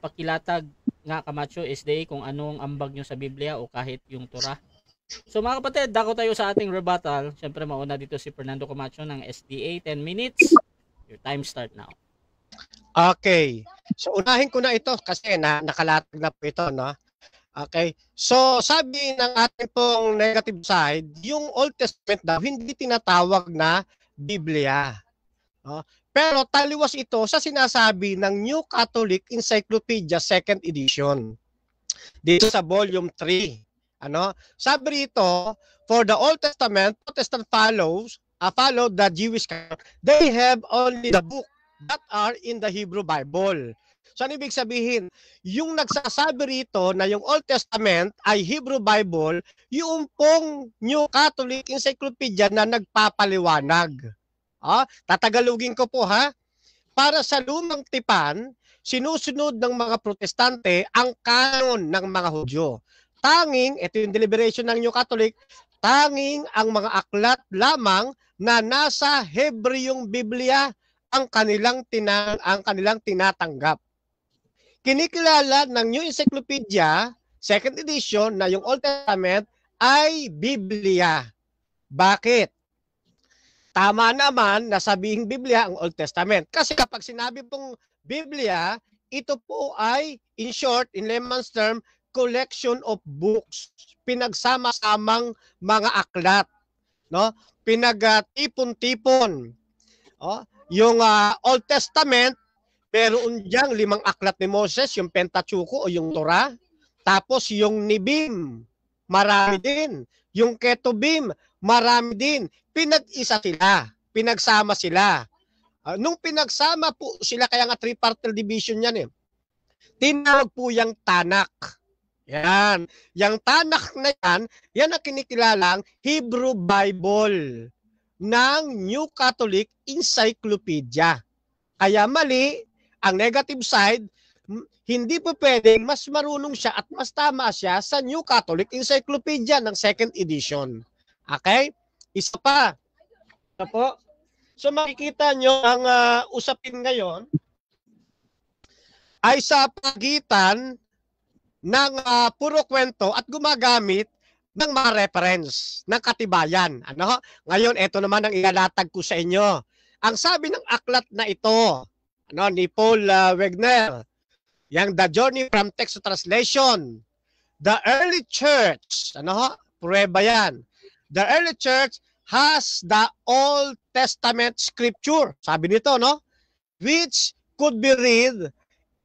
Pakilatag nga Camacho SDA kung anong ambag nyo sa Biblia o kahit yung Torah. So mga kapatid, dako tayo sa ating rebuttal. Siyempre mauna dito si Fernando Camacho ng SDA. 10 minutes. Your time start now. Okay. So unahin ko na ito kasi nakalatag na po ito, no? Okay. So sabi ng ating pong negative side, yung Old Testament daw hindi tinatawag na Biblia. No? Pero taliwas ito sa sinasabi ng New Catholic Encyclopedia 2nd edition. Dito sa volume 3. Sabi rito, for the Old Testament, Protestant follow the Jewish canon. They have only the book that are in the Hebrew Bible. So ano ibig sabihin? Yung nagsasabi rito na yung Old Testament ay Hebrew Bible, yung pong New Catholic Encyclopedia na nagpapaliwanag. Tatagalugin ko po ha. Para sa lumang tipan, sinusunod ng mga protestante ang kanon ng mga Hudyo. Tanging, ito yung deliberation ng New Catholic, tanging ang mga aklat lamang na nasa Hebreyong Biblia ang kanilang tinatanggap. Kinikilala ng New Encyclopedia, 2nd edition, na yung Old Testament ay Biblia. Bakit? Tama naman na sabihing Biblia ang Old Testament. Kasi kapag sinabi pong Biblia, ito po ay, in short, in layman's term, collection of books. Pinagsama-samang mga aklat. Pinagtipon-tipon. Yung Old Testament, meron diyang 5 aklat ni Moses, yung Pentateuch o yung Torah. Tapos yung Nibim, marami din. Yung Ketubim, marami din. Pinag-isa sila, pinagsama sila. Nung pinagsama po sila, kaya nga tripartite division yan tinawag po yung Tanakh. Yan. Yung Tanakh na yan ang kinikilalang Hebrew Bible ng New Catholic Encyclopedia. Kaya mali, ang negative side, hindi po pwedeng mas marunong siya at mas tama siya sa New Catholic Encyclopedia ng 2nd edition. Okay? Isa pa. Po. So makikita nyo ang usapin ngayon ay sa pagitan ng puro kwento at gumagamit ng mga reference ng katibayan. Ngayon, ito naman ang ilalatag ko sa inyo. Ang sabi ng aklat na ito, ni Paul Wegner, yung The Journey from Text to Translation, the early church, prueba yan, the early church has the Old Testament scripture, sabi nito, which could be read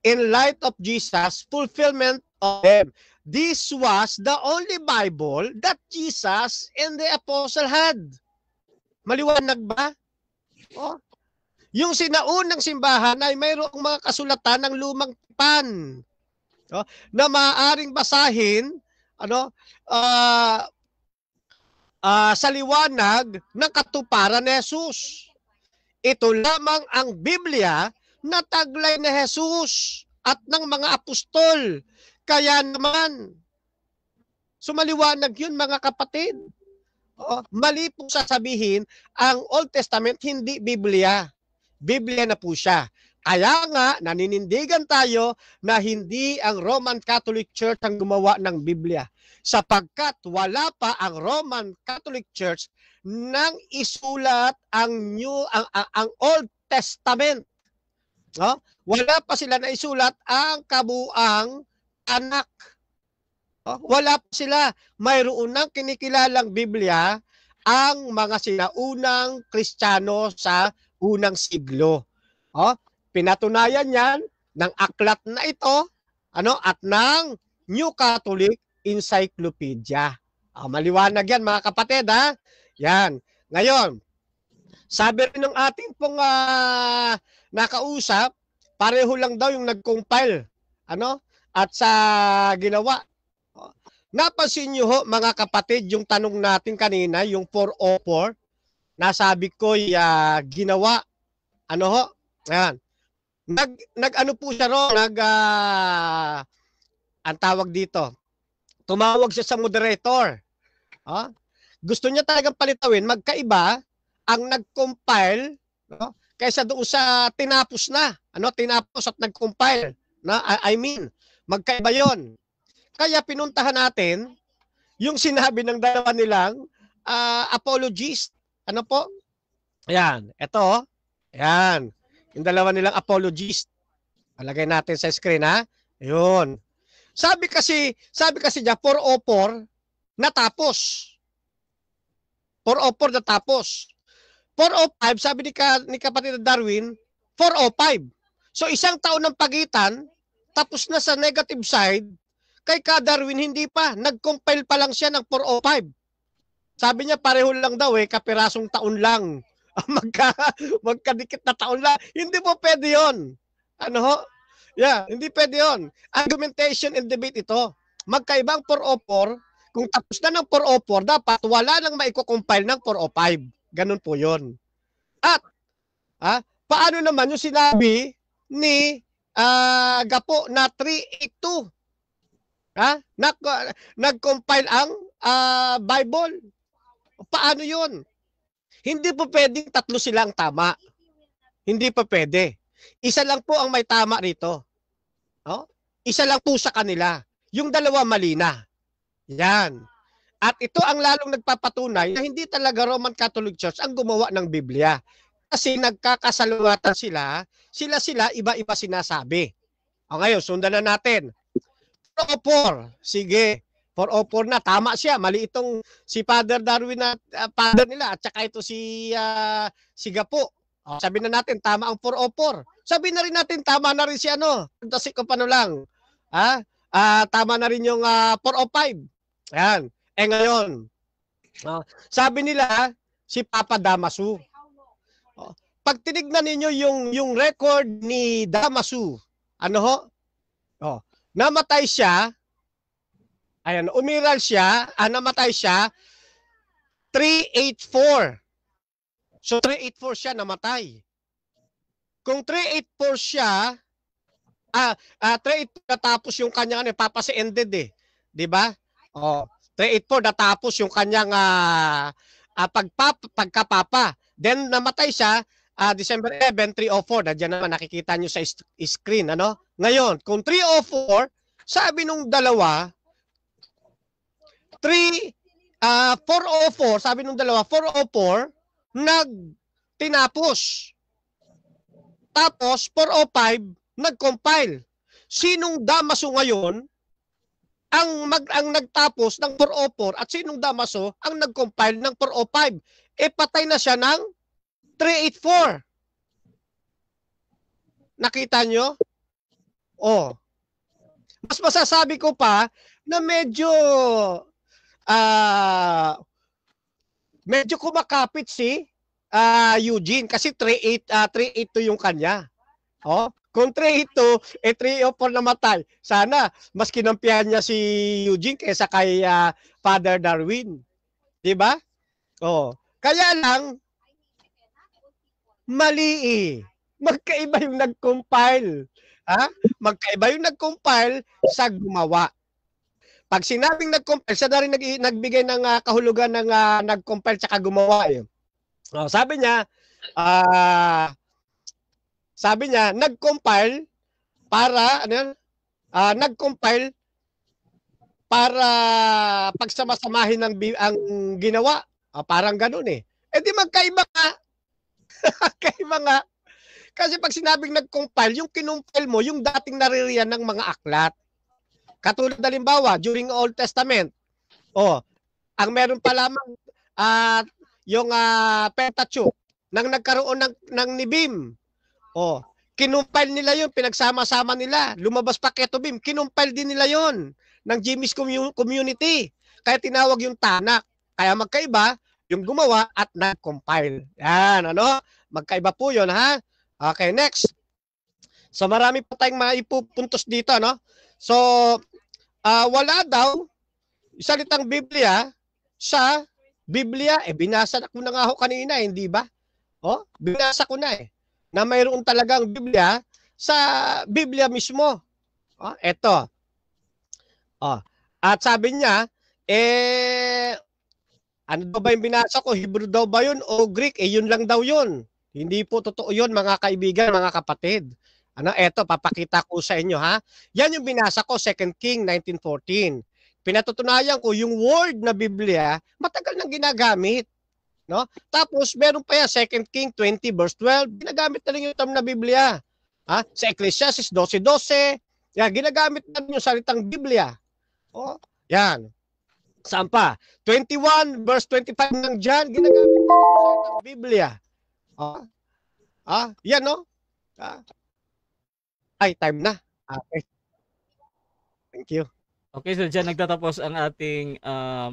in light of Jesus' fulfillment of them. This was the only Bible that Jesus and the apostle had. Maliwanag ba? Yung sinaunang simbahan ay mayroong mga kasulatan ng lumang tipan na maaaring basahin sa liwanag ng katuparan ni Jesus. Ito lamang ang Biblia na taglay ni Jesus at ng mga apostol. Kaya naman, sumaliwanag yun mga kapatid. Mali po sasabihin, ang Old Testament hindi Biblia. Biblia na po siya. Kaya nga, naninindigan tayo na hindi ang Roman Catholic Church ang gumawa ng Biblia. Sapagkat wala pa ang Roman Catholic Church nang isulat ang Old Testament. Wala pa sila na isulat ang kabuang anak. Wala pa sila. Mayroon nang kinikilalang Biblia ang mga sinaunang Kristiyano sa unang siglo. Pinatunayan yan ng aklat na ito at ng New Catholic Encyclopedia. Maliwanag yan mga kapatid Yan. Ngayon, sabi rin ng ating pong nakausap, pareho lang daw yung nag-compile at sa ginawa. Napansin nyo mga kapatid yung tanong natin kanina, yung 404, nasabi ko ginawa. Yan. Nag-ano po siya ang tawag dito, tumawag siya sa moderator. Gusto niya talagang palitawin, magkaiba ang nag-compile kaysa doon sa tinapos na. Tinapos at nag-compile. Magkaiba yon. Kaya pinuntahan natin yung sinabi ng dalawa nilang apologist. Yan. Ito. Yan. Yung dalawa nilang apologist. Palagay natin sa screen Yun. Sabi kasi niya 404 natapos. 404 natapos. 405, sabi ni kapatid Darwin, 405. So isang taon ng pagitan, tapos na sa negative side, kay Ka Darwin hindi pa, nag-compile pa lang siya ng 405. Sabi niya pareho lang daw kapirasong taon lang. Magkadikit na taon lang. Hindi po pwede yun. Ano ho? Yeah, hindi pwede yun. Argumentation and debate ito. Magkaibang 404, kung tapos na ng 404, dapat wala nang maiko-compile ng 405. Ganun po yun. At, paano naman yung sinabi ni Gapo na 382? Nag-compile ang Bible. Paano yun? Hindi po pwedeng tatlo silang tama. Hindi pa pwede. Isa lang po ang may tama rito. Isa lang po sa kanila. Yung dalawa mali na. Yan. At ito ang lalong nagpapatunay na hindi talaga Roman Catholic Church ang gumawa ng Biblia. Kasi nagkakasalungatan sila iba-iba sinasabi. Ngayon, sundan na natin. 404. Sige. 404 na. Tama siya. Mali itong si Father Darwin na father nila. At saka ito si Gapo. Sabi na natin, tama ang 404. Sabi na rin natin, tama na rin si Dasik ko paano lang. Tama na rin yung 405. Ayan. Ngayon, sabi nila, si Papa Damaso. Pag tinignan ninyo yung record ni Damaso, namatay siya. Ayan, umiral siya, namatay siya 384. So 384 siya namatay. Kung 384 siya, 384 natapos yung kanyang papasi ended 'di ba? 384 natapos yung kanyang pagkapapa. Then namatay siya December 11, 304. Nandiyan naman nakikita nyo sa screen, Ngayon, kung 304, sabi nung dalawa 404, sabi nung dalawa, 404, tinapos. Tapos, 405, nag-compile. Sinong Damaso ngayon ang nagtapos ng 404 at sinong Damaso ang nag-compile ng 405? Patay na siya ng 384. Nakita nyo? Mas masasabi ko pa na medyo kumakapit si Eugene kasi 382 yung kanya. Kung 382, 304 namatay. Sana mas kinampihan niya si Eugene kaysa kay Father Darwin. 'Di ba? Kaya lang mali Magkaiba yung nag-compile. Magkaiba yung nag-compile sa gumawa. Pag sinabing nag-compile, siya na rin nagbigay ng kahulugan ng nag-compile tsaka gumawa. Sabi niya, nag-compile para, nag-compile para pagsamasamahin ang ginawa. Parang ganun di magkaiba ka. Magkaiba nga. Kasi pag sinabing nag-compile, yung kinumpile mo, yung dating naririyan ng mga aklat. Katulad halimbawa, during Old Testament, ang meron pa lamang yung Pentateuch, nang nagkaroon ng Nibim. Kinumpile nila yun, pinagsama-sama nila. Lumabas pa Ketubim, kinumpile din nila yun ng Jimis community. Kaya tinawag yung Tanak. Kaya magkaiba, yung gumawa at nag-compile. Yan, magkaiba po yun, ha? Okay, next. So marami pa tayong maipupuntos dito, So, wala daw salitang Biblia sa Biblia. Binasa ko na nga ho kanina, hindi ba? Binasa ko na na mayroon talagang Biblia sa Biblia mismo. Eto. At sabi niya, ano daw ba yung binasa ko? Hebrew daw ba yun o Greek? Yun lang daw yun. Hindi po totoo yun, mga kaibigan, mga kapatid. Eto, papakita ko sa inyo, ha? Yan yung binasa ko, 2 King 19:14. Pinatutunayan ko yung word na Biblia, matagal nang ginagamit. Tapos, meron pa yan, 2 King 20 verse 12, ginagamit na rin yung term na Biblia. Sa Ecclesiastes 12:12, yan, ginagamit na rin yung salitang Biblia. Yan. Saan pa? 21 verse 25 ng John, ginagamit na rin yung salitang Biblia. Ah, yan no? Ah, ay, time na. Okay, thank you. Okay, so dyan nagtatapos ang ating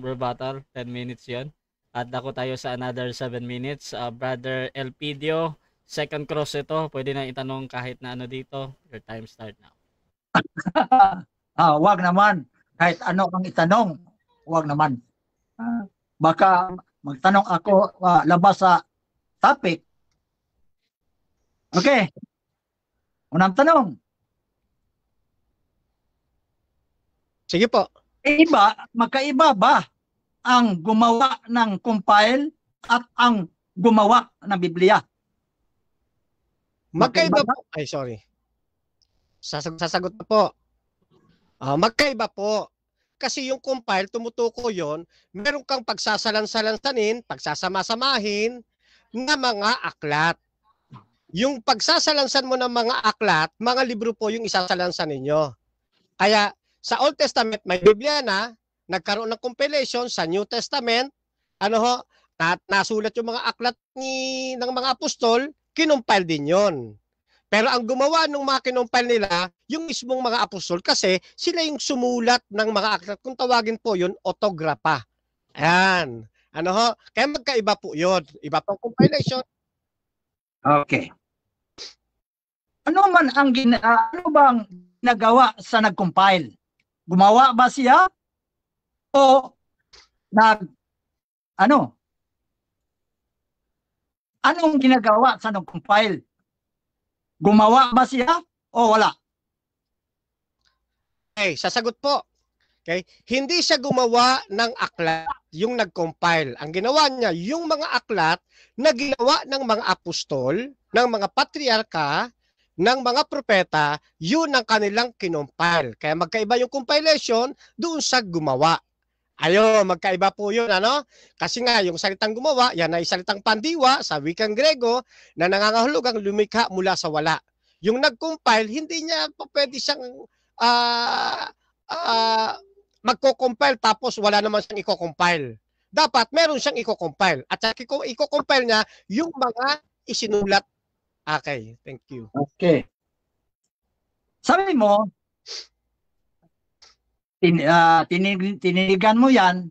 rebuttal. 10 minutes yon. At ako tayo sa another 7 minutes. Brother Elpidio, second cross ito. Pwede na itanong kahit na ano dito. Your time start now. Wag naman. Kahit ano ang itanong, wag naman. Baka magtanong ako labas sa topic. Okay. Unang tanong. Sige po. Magkaiba ba ang gumawa ng compile at ang gumawa ng Biblia? Magkaiba po. Ay, sorry. Sasagot na po. Magkaiba po. Kasi yung compile, tumutuko yon, meron kang pagsasalansalansanin, pagsasama-samahin na mga aklat. Yung pagsasalansan mo ng mga aklat, mga libro po yung isasalansan ninyo. Kaya sa Old Testament may Biblia na, nagkaroon ng compilation sa New Testament, nasulat yung mga aklat ng mga apostol, kinumpile din yon. Pero ang gumawa ng mga kinumpile nila, yung mismong mga apostol, kasi sila yung sumulat ng mga aklat. Kung tawagin po yun, autographa. Ayan. Kaya magkaiba po yun. Iba pang compilation. Okay. Ano bang ginagawa sa nag-compile? Gumawa ba siya? O anong ginagawa sa nag-compile? Gumawa ba siya o wala? Okay, sasagot po. Okay? Hindi siya gumawa ng aklat, yung nag-compile. Ang ginawa niya, yung mga aklat na ginawa ng mga apostol, ng mga patriarka, ng mga propeta, yun ang kanilang kinompile. Kaya magkaiba yung compilation doon sa gumawa. Magkaiba po yun, Kasi nga, yung salitang gumawa, yan ay salitang pandiwa sa wikang Grego na nangangahulugang lumikha mula sa wala. Yung nag-compile, hindi niya pwede siyang magko-compile tapos wala naman siyang i-compile. Dapat meron siyang i-compile. At i-compile niya yung mga isinulat. Okay, thank you. Okay. Sabi mo, tininigan mo yan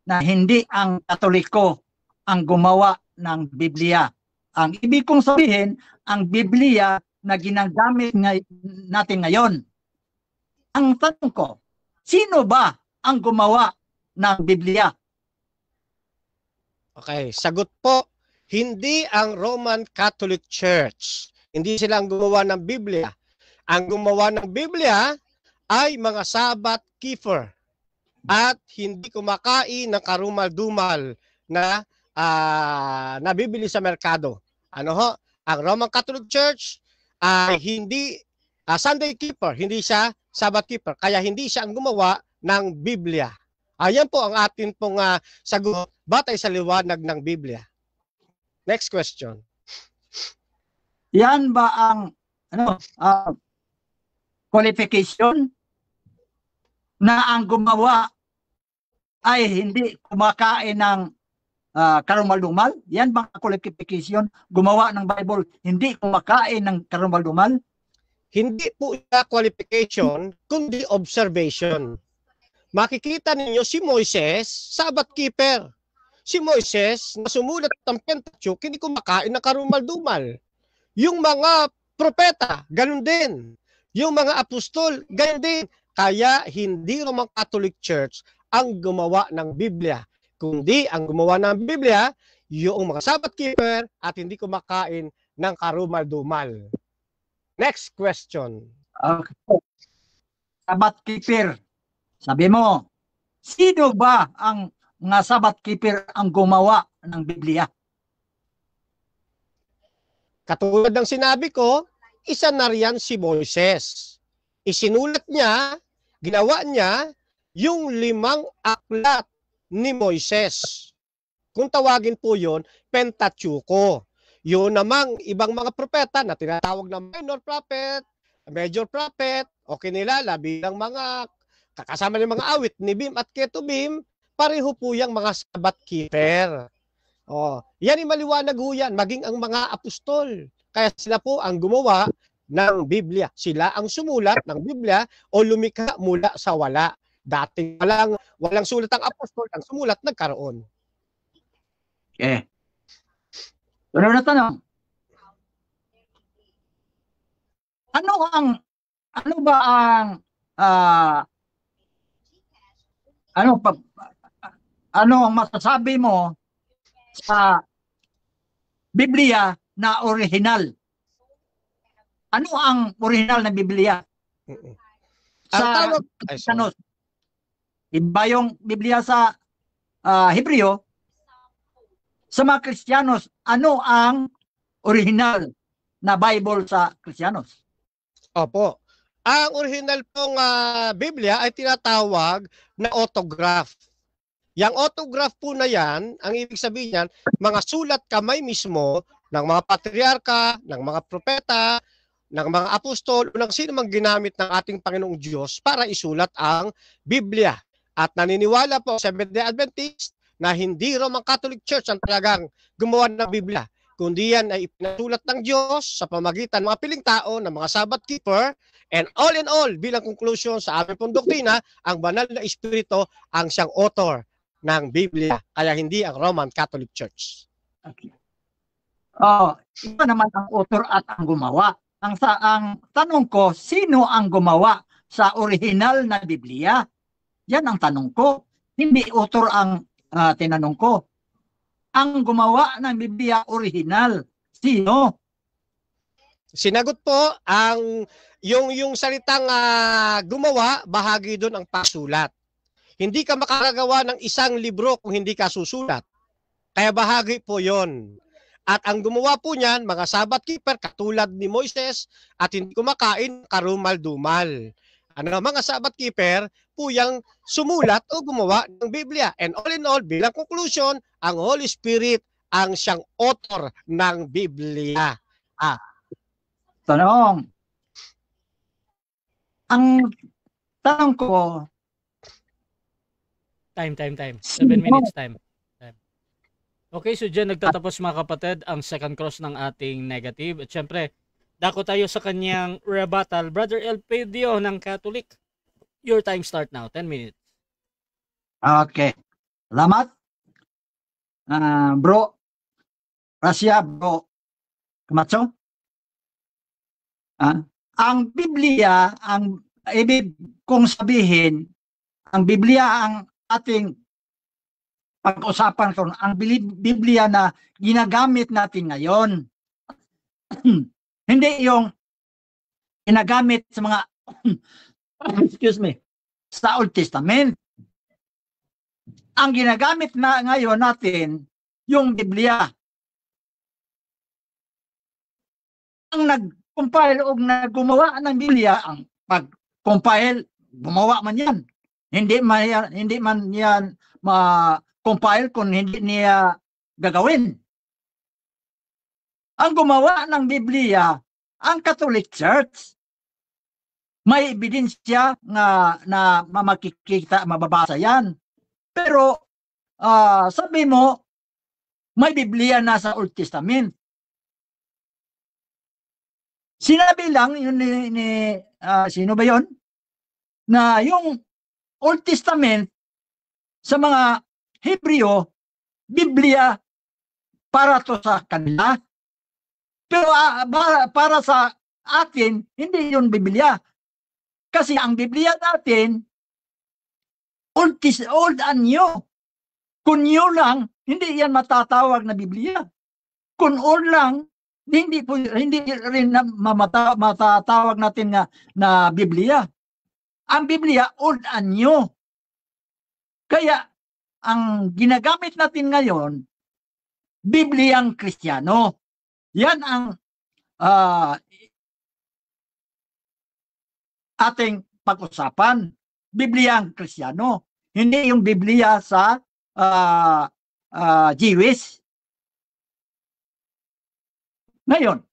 na hindi ang Katoliko ang gumawa ng Biblia. Ang ibig kong sabihin, ang Biblia na ginagamit natin ngayon. Ang tanong ko, sino ba ang gumawa ng Biblia? Okay, sagot po, hindi ang Roman Catholic Church. Hindi sila ang gumawa ng Biblia. Ang gumawa ng Biblia ay mga Sabbath keeper at hindi kumakain ng karumal-dumal na nabibili sa merkado. Ang Roman Catholic Church ay hindi Sunday keeper, hindi siya Sabbath keeper, kaya hindi siya ang gumawa ng Biblia. Ayan po ang atin pong sagot batay sa liwanag ng Biblia. Next question. Yan ba ang qualification na ang gumawa ay hindi kumakain ng karumal-dumal? Yan ba ang qualification? Gumawa ng Bible, hindi kumakain ng karumal-dumal? Hindi po siya qualification, kundi observation. Makikita ninyo si Moises, Sabbath keeper. Si Moises, na sumulat ng Pentateuch, hindi kumakain ng karumal-dumal. Yung mga propeta, ganun din. Yung mga apostol, ganun din. Kaya hindi Roman Catholic Church ang gumawa ng Biblia. Kundi ang gumawa ng Biblia, yung mga Sabbath keeper at hindi kumakain ng karumal-dumal. Next question. Okay. Sabbath keeper. Sabi mo, sino ba ang mga Sabbath keeper ang gumawa ng Biblia? Katulad ng sinabi ko, isa na riyan si Moises. Isinulat niya, ginawa niya, yung 5 aklat ni Moises. Kung tawagin po yun, Pentateuco. Yun namang ibang mga propeta na tinatawag na minor prophet, major prophet, o kinilala bilang mga kasama ng mga awit ni Bim at Ketubim, pareho po yung mga Sabbath keeper. Yan ay maliwanag ho yan, maging ang mga apostol. Kaya sila po ang gumawa ng Biblia. Sila ang sumulat ng Biblia o lumikha mula sa wala. Dating walang sulat ang apostol, ang sumulat nagkaroon. Okay. Ano na tanong? Ano ba ang ano ang masasabi mo sa Biblia na original? Ano ang original na Biblia? Ang Sa tawag, Kristiyanos. Iba yung Biblia sa Hebreo. Sa mga Kristiyanos, ano ang original na Bible sa Kristiyanos? Opo. Ang original pong Biblia ay tinatawag na autograph. Yang autograph po na yan, ang ibig sabihin yan, mga sulat kamay mismo ng mga patriarka, ng mga propeta, ng mga apostol, o ng sino mang ginamit ng ating Panginoong Diyos para isulat ang Biblia. At naniniwala po Seventh-day Adventist na hindi Roman Catholic Church ang talagang gumawa ng Biblia, kundi yan ay ipinasulat ng Diyos sa pamagitan ng mga piling tao, ng mga Sabbath keeper, and all in all, bilang conclusion sa aming pong doktrina, ang banal na Espiritu ang siyang author ng Biblia, kaya hindi ang Roman Catholic Church. Okay. Iba naman ang author at ang gumawa. Ang tanong ko, sino ang gumawa sa original na Biblia? Yan ang tanong ko. Hindi author ang tinanong ko. Ang gumawa ng Biblia original, sino? Sinagot po, yung salitang gumawa, bahagi doon ang pasulat. Hindi ka makakagawa ng isang libro kung hindi ka susulat. Kaya bahagi po yon. At ang gumawa po niyan, mga Sabbath keeper, katulad ni Moises, at hindi kumakain karumal-dumal. Mga Sabbath keeper po yung sumulat o gumawa ng Biblia. And all in all, bilang conclusion, ang Holy Spirit ang siyang author ng Biblia. Tanong. Ang tanong ko, Time. 7 minutes time. Okay, so dyan nagtatapos mga kapatid ang second cross ng ating negative. At syempre, dako tayo sa kanyang rebuttal. Brother Elpidio ng Catholic. Your time start now. 10 minutes. Okay. Salamat. Bro. Rasya, bro. Kamacho? Ang Biblia, ang ibig kong sabihin, ang Biblia ang ating pag-usapan ko, ang Biblia na ginagamit natin ngayon. Hindi yung ginagamit sa mga sa Old Testament. Ang ginagamit na ngayon natin, yung Biblia. Ang nag-compile o gumawa ng Biblia, ang pag-compile, gumawa man yan. Hindi man yan ma-compile kung hindi niya gagawin. Ang gumawa ng Biblia, ang Catholic Church. May ebidensya na makikita, mababasa yan. Pero sabi mo, may Biblia na sa Old Testament. Sinabi lang yun ni sino ba yon? Na yung Old Testament sa mga Hebreo, Biblia para to sa kanila. Pero para sa atin, hindi yun Biblia. Kasi ang Biblia natin, old and new. Kung new lang, hindi yan matatawag na Biblia. Kung old lang, hindi rin matatawag natin na Biblia. Ang Biblia, old and new. Kaya, ang ginagamit natin ngayon, Bibliang Kristiyano. Yan ang ating pag-usapan. Bibliang Kristiyano. Hindi yung Biblia sa Jewish. Ngayon,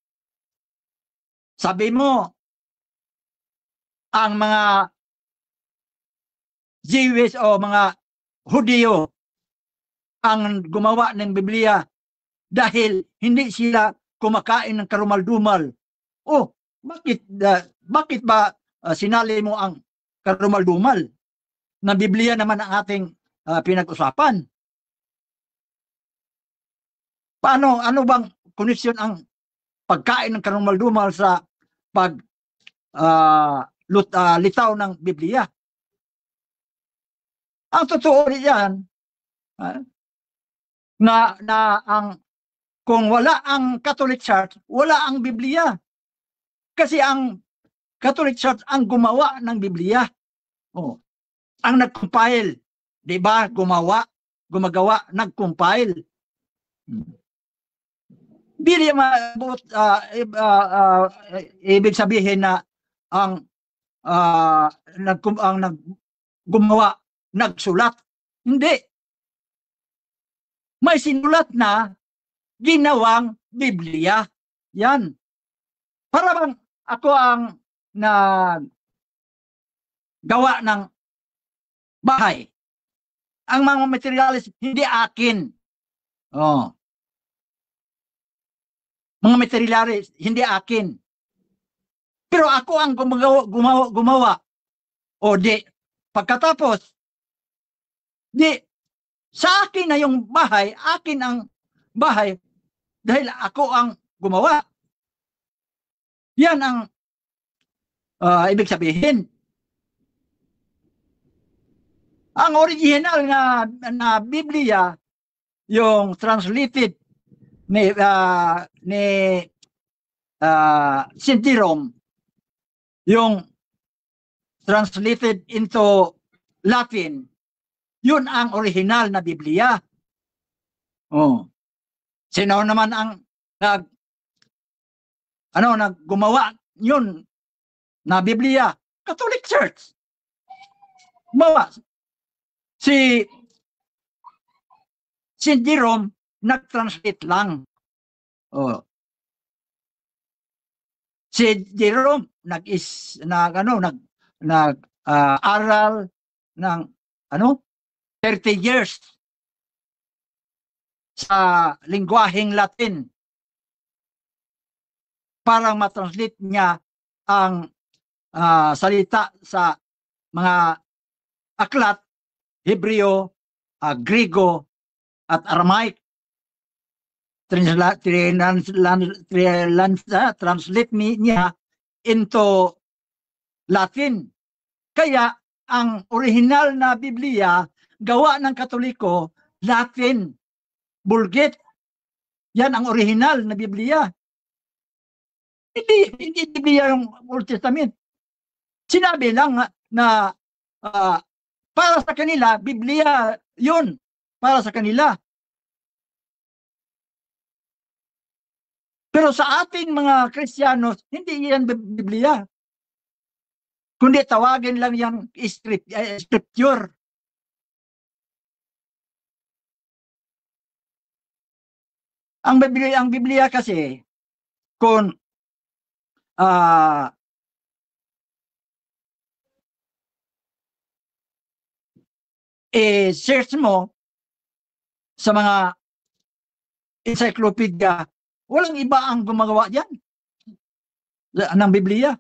sabi mo, ang mga Jewish o mga Hudyo, ang gumawa ng Biblia dahil hindi sila kumakain ng karumal-dumal. Oh, bakit ba sinali mo ang karumal-dumal? Na Biblia naman ang ating pinag-usapan. Ano bang koneksyon ang pagkain ng karumal-dumal sa litaw ng Biblia? Ang totoo diyan, na ang kung wala ang Catholic Church, wala ang Biblia. Kasi ang Catholic Church ang gumawa ng Biblia. Oh, ang nag-compile, 'di ba? Gumagawa, nag-compile. Dili mabuot ibig sabihin na ang gumawa, nagsulat. Hindi. May sinulat na ginawang Biblia. Yan. Para bang ako ang gawa ng bahay. Ang mga materials hindi akin. Oh. Mga materials hindi akin. Pero ako ang gumawa. O di, pagkatapos, di, sa akin na yung bahay, akin ang bahay, dahil ako ang gumawa. Yan ang ibig sabihin. Ang original na Biblia, yung translated ni St. Jerome, yung translated into Latin, yun ang original na Biblia. Oh. Sino naman ang naggumawa yun na Biblia? Catholic Church. Gumawa. Si St. Jerome nag-translate lang. Oh. Si Jerome aral ng 30 years sa lingwaheng Latin para matranslate niya ang salita sa mga aklat, Hebreo, Griego, at Aramaic. Translate niya into Latin. Kaya ang original na Biblia, gawa ng Katoliko, Latin, Vulgate. Yan ang original na Biblia. Hindi Biblia yung Old Testament. Sinabi lang na para sa kanila, Biblia yun. Para sa kanila. Pero sa ating mga Kristiyanos, hindi yan Biblia. Kundi tawagin lang yung scripture. Ang Biblia kasi, kung search mo sa mga encyclopedia, walang iba ang gumagawa diyan ng Biblia.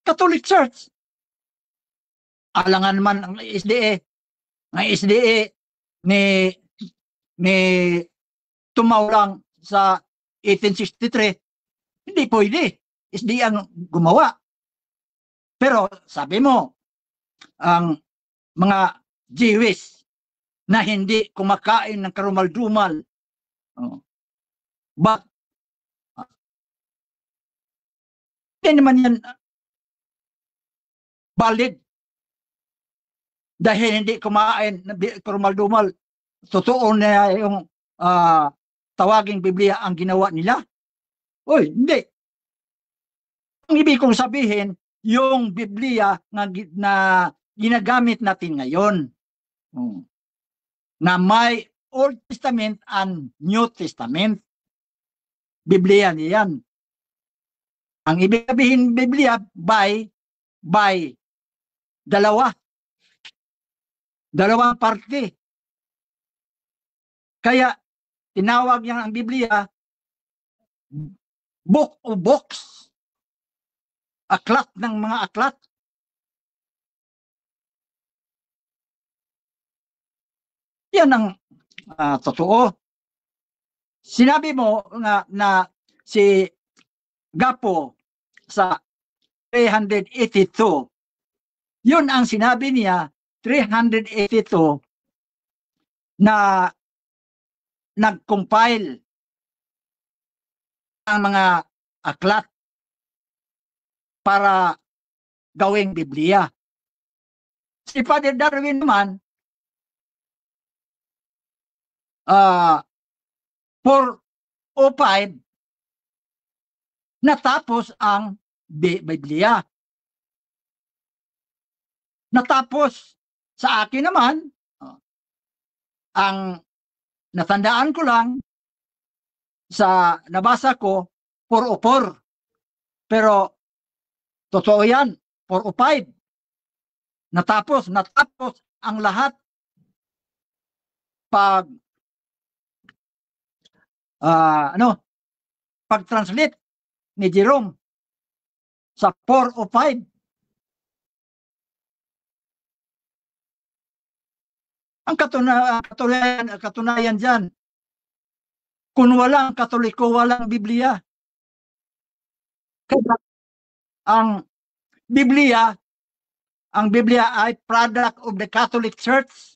Catholic Church. Alangan man ang SDA. Ang SDA ni tumaw lang sa 1863. Hindi pwede. SDA ang gumawa. Pero sabi mo, ang mga Jewish na hindi kumakain ng karumal-dumal, hindi naman yan valid. Dahil hindi kumain ng karumal-dumal, totoo na yung tawaging Biblia ang ginawa nila. Uy, hindi. Ang ibig kong sabihin, yung Biblia na ginagamit natin ngayon, na may Old Testament and New Testament. Biblia niyan. Ang ibig sabihin Biblia, by dalawang parte. Kaya tinawag niya ang Biblia book o books, aklat ng mga aklat. Yan ang totoo. Sinabi mo na si Gapo sa 382, yun ang sinabi niya, 382 na nag-compile ang mga aklat para gawing Biblia. Si Father Darwin naman, 405, natapos ang Biblia. Natapos. Sa akin naman, ang natandaan ko lang sa nabasa ko, 404. Pero totoo yan, 405. Natapos ang lahat pag-translate ni Jerome sa 405. Ang katunayan dyan, kung walang Katoliko, walang Biblia. Kaya ang Biblia ay product of the Catholic Church.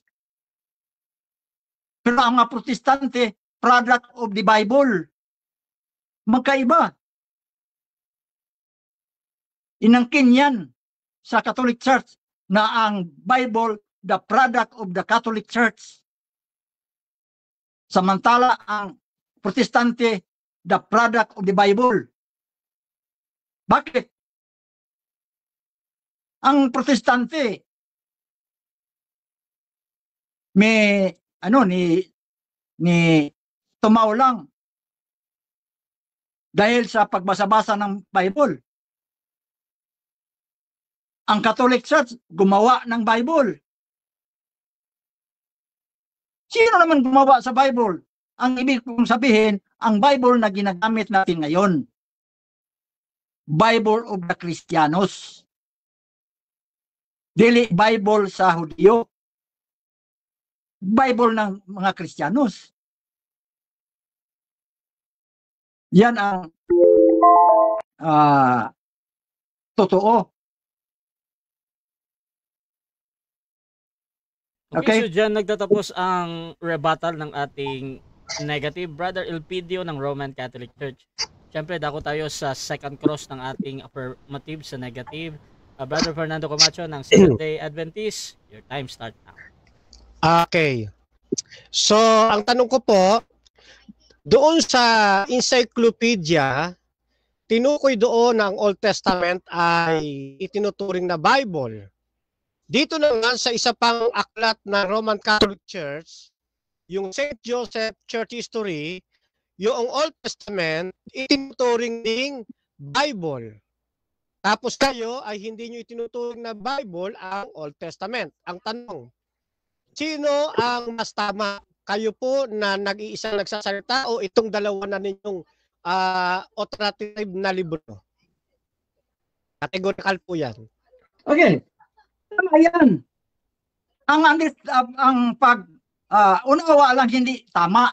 Pero ang mga Protestante, product of the Bible. Magkaiba. Inangkin yan sa Catholic Church na ang Bible, the product of the Catholic Church. Samantala, ang Protestante, the product of the Bible. Bakit? Ang Protestante, may ni tumaw lang dahil sa pagbasa-basa ng Bible. Ang Catholic Church gumawa ng Bible. Sino naman gumawa sa Bible? Ang ibig kong sabihin, ang Bible na ginagamit natin ngayon, Bible of the Cristianos. Dili Bible sa Hudyo. Bible ng mga Kristiyanos. Yan ang totoo. Okay, so dyan nagtatapos ang rebuttal ng ating negative. Brother Elpidio ng Roman Catholic Church. Siyempre, dako tayo sa second cross ng ating affirmative sa negative. Brother Fernando Camacho ng Seventh-day Adventist, your time start now. Okay. So, ang tanong ko po, doon sa encyclopedia, tinukoy doon ang Old Testament ay itinuturing na Bible. Dito naman sa isa pang aklat ng Roman Catholic Church, yung St. Joseph Church History, yung Old Testament, itinuturing ding Bible. Tapos kayo ay hindi nyo itinuturing na Bible ang Old Testament. Ang tanong, sino ang mas tama? Kayo po na nag-iisang nagsasalita o itong dalawa na ninyong alternative na libro? Categorical po yan. Okay. Tama yan. Ang unawa lang hindi tama.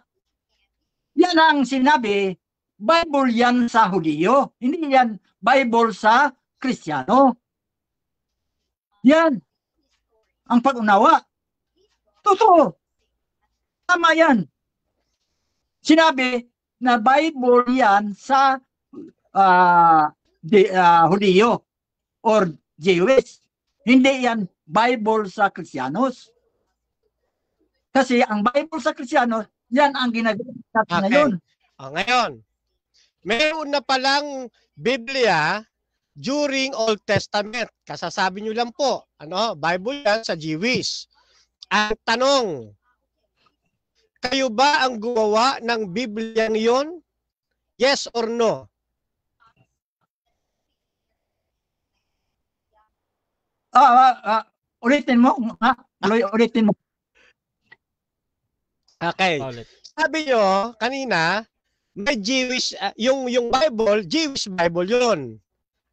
Yan ang sinabi, Bible yan sa Hudyo. Hindi yan Bible sa Kristiyano. Yan. Ang pag-unawa. Totoo. Tama yan. Sinabi na Bible yan sa Hudyo or Jewish. Hindi yan Bible sa Kristiyanos. Kasi ang Bible sa Kristiyanos, yan ang ginagamit natin ngayon. Ngayon, meron na palang Biblia during Old Testament. Kasasabi nyo lang po, Bible yan sa Jewish. Ang tanong, kayo ba ang gumawa ng Biblia niyon? Yes or no? Ulitin mo. Ulitin mo. Okay. sabi nyo kanina, may Jewish, yung Bible, Jewish Bible yun.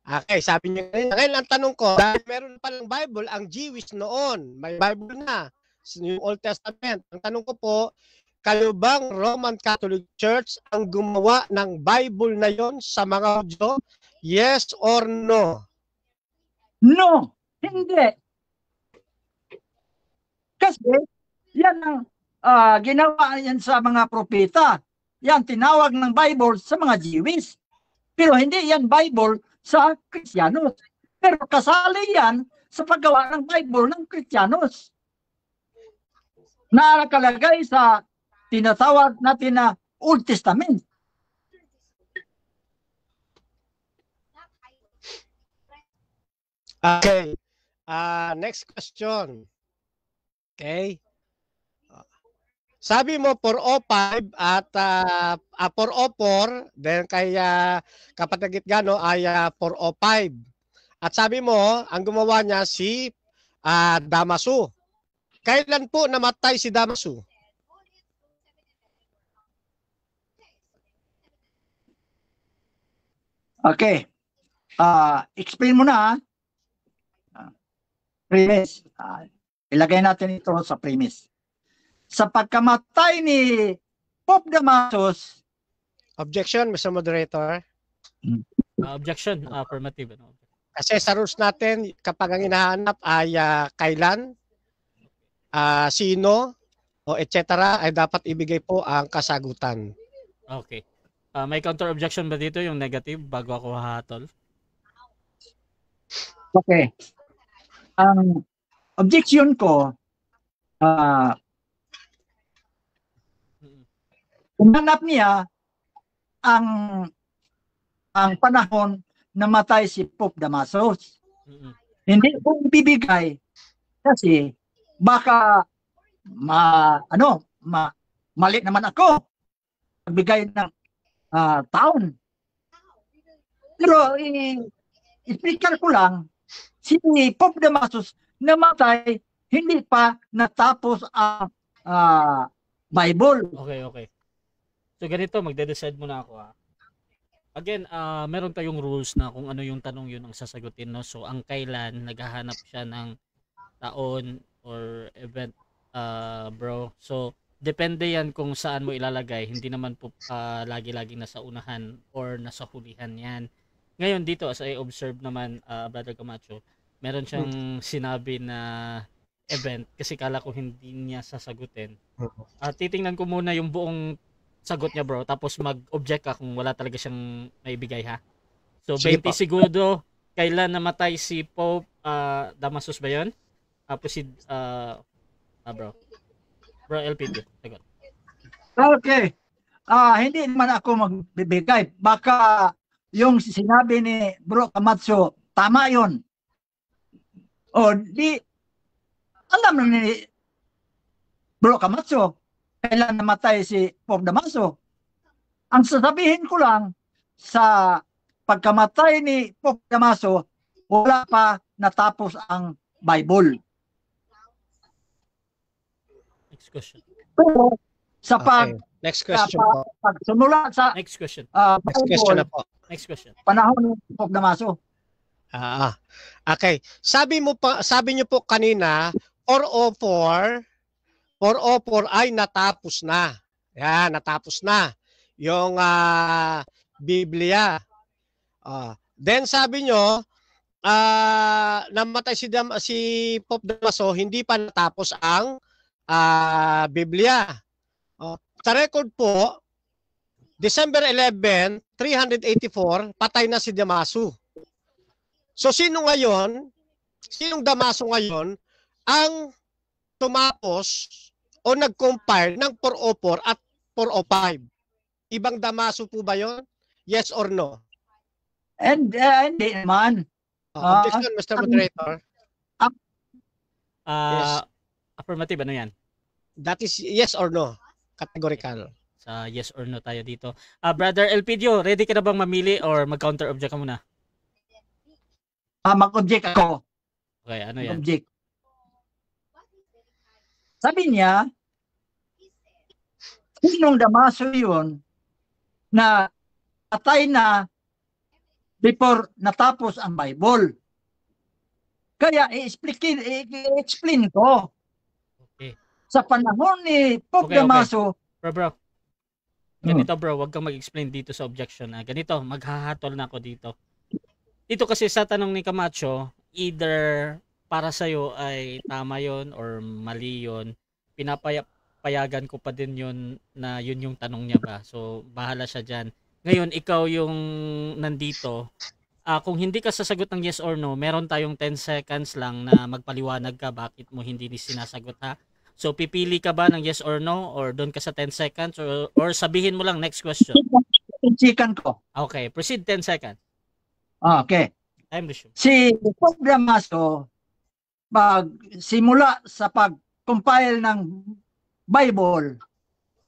Okay, sabi nyo kanina. Ngayon ang tanong ko, dahil meron palang Bible, ang Jewish noon, may Bible na, yung Old Testament. Ang tanong ko po, kayo bang Roman Catholic Church ang gumawa ng Bible na yon sa mga Hudyo? Yes or no? No, hindi. Kasi yan ang ginawa yan sa mga propeta. Yan tinawag ng Bible sa mga Jewish. Pero hindi yan Bible sa Kristiyanos. Pero kasali yan sa paggawa ng Bible ng Kristiyanos. Na nakalagay sa tinatawag natin na Old Testament. Okay. Next question. Okay. Sabi mo 405 at 404, then kay kapatid Gitgano ay 405. At sabi mo, ang gumawa niya si Damaso. Kailan po namatay si Damaso? Okay. Explain mo na. Premise. Ilagay natin ito sa premise. Sa pagkamatay ni Pope Damasus. Objection, Mr. Moderator. Objection, affirmative. Ano? Kasi sa rules natin, kapag ang hinahanap ay kailan, sino, o etc. ay dapat ibigay po ang kasagutan. Okay. May counter objection ba dito yung negative bago ako hahatol? Okay. Ang objection ko, umanap niya ang panahon na matay si Pope Damasus. Hindi ko bibigay kasi baka mali naman ako magbigay ng taon. Pero i-explicar ko lang, si Pope Damasus namatay hindi pa natapos ang Bible. Okay. So ganito, magde-decide muna ako Again, meron tayong rules na kung ano yung tanong yun ang sasagutin, no? So ang kailan, naghahanap siya ng taon or event, bro. So depende yan kung saan mo ilalagay. Hindi naman po lagi-lagi nasa unahan or nasa hulihan yan. Ngayon dito, as I observe naman, Brother Camacho, meron siyang sinabi na event kasi kala ko hindi niya sasagutin. Titingnan ko muna yung buong sagot niya, bro, tapos mag-object ka kung wala talaga siyang maibigay, ha? So, 20 segundo, kailan namatay si Pope Damasus ba yun? Proceed, bro LPD, sagot. Okay. Hindi naman ako magbibigay. Baka yung sinabi ni Bro Camacho, tama yun. O, alam na ni Bro Camacho, kailan namatay si Pope Damaso. Ang sasabihin ko lang, sa pagkamatay ni Pope Damaso, wala pa natapos ang Bible. Next question. Pero sa next question po. Pagsimula sa Next question. Next question na po. Next question. Panahon ni Pope Damaso. Okay. Sabi niyo po kanina 404 ay natapos na. Yan, natapos na yung Biblia. Then sabi nyo, namatay si Pope Damaso, hindi pa natapos ang Biblia. Sa record po, December 11, 384, patay na si Damaso. So sinong Damaso ngayon ang tumapos o nag-compile ng 404 at 405? Ibang Damaso po ba yon? Yes or no? Hindi naman. Objection, Mr. Moderator. Yes. Affirmative, ano yan? That is yes or no? Categorical. Sa yes or no tayo dito. Brother Elpidio, ready ka na bang mamili or mag-counter object ka muna? Mag-object ako. Okay, ano yan? Object. Sabi niya, Sinong Damaso yun na patay na before natapos ang Bible? Kaya i-explain ko. Okay. Sa panahon ni Pope Okay, okay. Damaso, Bro. Ganito bro, wag kang mag-explain dito sa objection na. Ganito, maghahatol na ako dito. Dito kasi sa tanong ni Camacho, either para sa'yo ay tama yon or mali yon, pinapayagan ko pa din yon na yun yung tanong niya ba. So, bahala siya dyan. Ngayon, ikaw yung nandito. Kung hindi ka sasagot ng yes or no, meron tayong 10 seconds lang na magpaliwanag ka bakit mo hindi sinasagot ha. So, pipili ka ba ng yes or no or doon ka sa 10 seconds or sabihin mo lang next question. chikan ko. Okay, proceed 10 seconds. Okay. Time resume. Si Pope Damaso, simula sa pag-compile ng Bible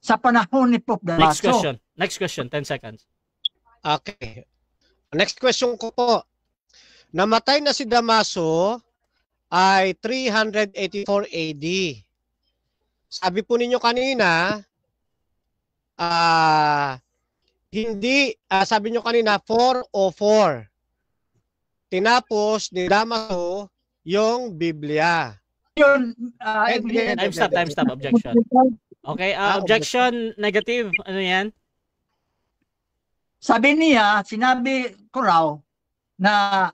sa panahon ni Pope Next Damaso. question. Next question, 10 seconds. Okay. Next question ko po. Namatay na si Damaso ay 384 AD. Sabi po ninyo kanina, sabi nyo kanina 404. Tinapos ni Damaso yung Biblia. Yun, Time stop, objection. Okay, objection, negative, ano yan? sinabi ko raw na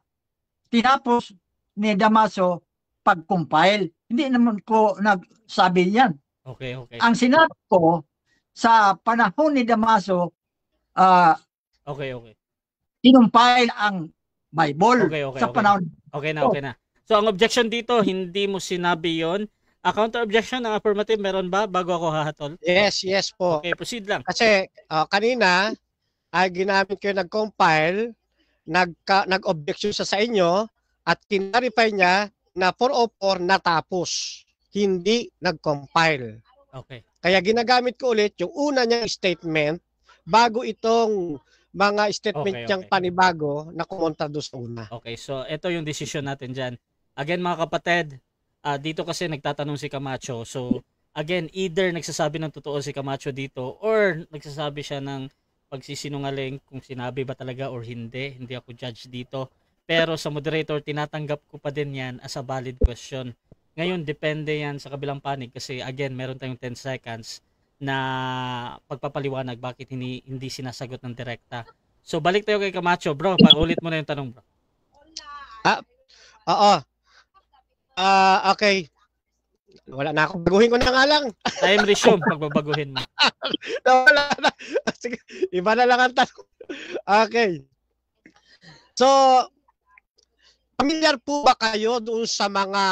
tinapos ni Damaso pag-compile. Hindi naman ko nagsabi yan. Okay, okay. Ang sinabi ko, sa panahon ni Damaso, Okay. kinumpile ang Bible Okay. sa panahon. Okay na. So, ang objection dito, hindi mo sinabi yon. Counter objection ng affirmative, meron ba bago ako hahatol? Yes po. Okay, proceed lang. Kasi kanina, ginamit ko yung nag-compile, nag-objection siya sa inyo, at kinarify niya na 404 natapos, hindi nag-compile. Okay. Kaya ginagamit ko ulit yung una niyang statement bago itong mga statement niyang panibago na kumontra doon sa una. Okay, so ito yung decision natin dyan. Again mga kapatid, dito kasi nagtatanong si Camacho. So again, either nagsasabi ng totoo si Camacho dito or nagsasabi siya ng pagsisinungaling kung sinabi ba talaga or hindi. Hindi ako judge dito. Pero sa moderator, tinatanggap ko pa din yan as a valid question. Ngayon, depende yan sa kabilang panig kasi again, meron tayong 10 seconds na pagpapaliwanag bakit hindi sinasagot ng direkta. So, balik tayo kay Camacho. Bro, paulit mo na yung tanong, bro. Oo. Okay. Wala na ako. Baguhin ko na nga lang. Time resume, pagbabaguhin mo. Wala na. Sige, iba na lang ang tanong. Okay. So, familiar po ba kayo doon sa mga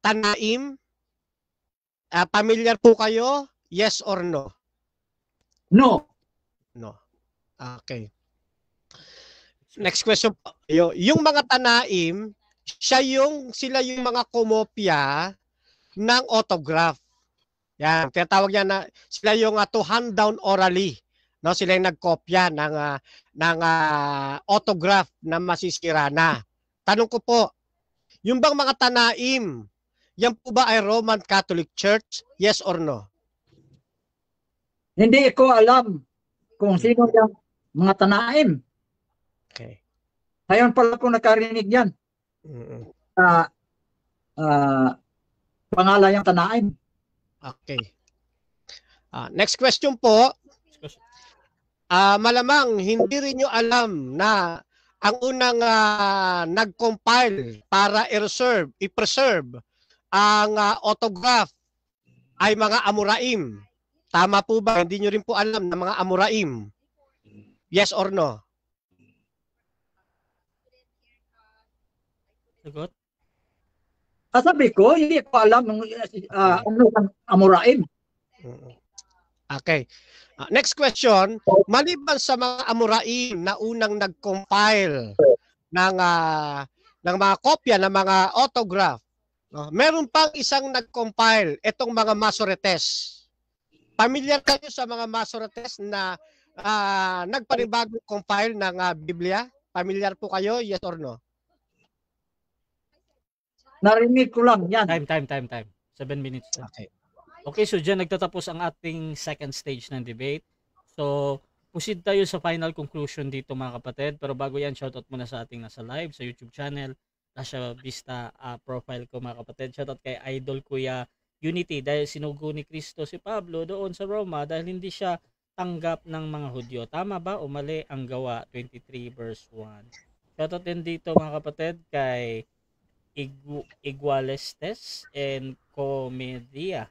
Tanaim? Familiar po kayo? Yes or no? No. No. Okay. Next question po. Yung mga Tanaim, sila yung mga kumopya ng autograph. Yan, tinatawag niya na sila yung to hand down orally. No, sila yung nagkopya ng autograph na masisira na. Tanong ko po, yung bang mga Tanaim, yan po ba ay Roman Catholic Church? Yes or no? Hindi ko alam kung sino yung mga Tanaim. Okay. Ngayon pala ko nakarinig yan. Pangalan yung Tanaim. Okay. Next question po. Malamang hindi rin nyo alam na ang unang nag-compile para i-preserve ang autograph ay mga Amoraim. Tama po ba? Hindi nyo rin po alam na mga Amoraim. Yes or no? Sagot? Sabi ko, hindi ko alam ano ang Amoraim. Okay. Next question. Maliban sa mga Amoraim na unang nag-compile ng mga kopya ng mga autograph, meron pang isang nag-compile, itong mga Masoretes. Familiar kayo sa mga Masoretes na nagpanibagong compile ng Biblia? Familiar po kayo? Yes or no? Narinig ko lang yan. Time. 7 minutes na. Okay. Okay, so dyan nagtatapos ang ating second stage ng debate. So, proceed tayo sa final conclusion dito mga kapatid. Pero bago yan, shoutout muna sa ating nasa live sa YouTube channel. Nasa Vista profile ko mga kapatid. Shoutout kay Idol Kuya Unity dahil sinugo ni Kristo si Pablo doon sa Roma dahil hindi siya tanggap ng mga Hudyo. Tama ba o mali ang gawa 23 verse 1? Shoutout din dito mga kapatid kay Igualestes and Comedia.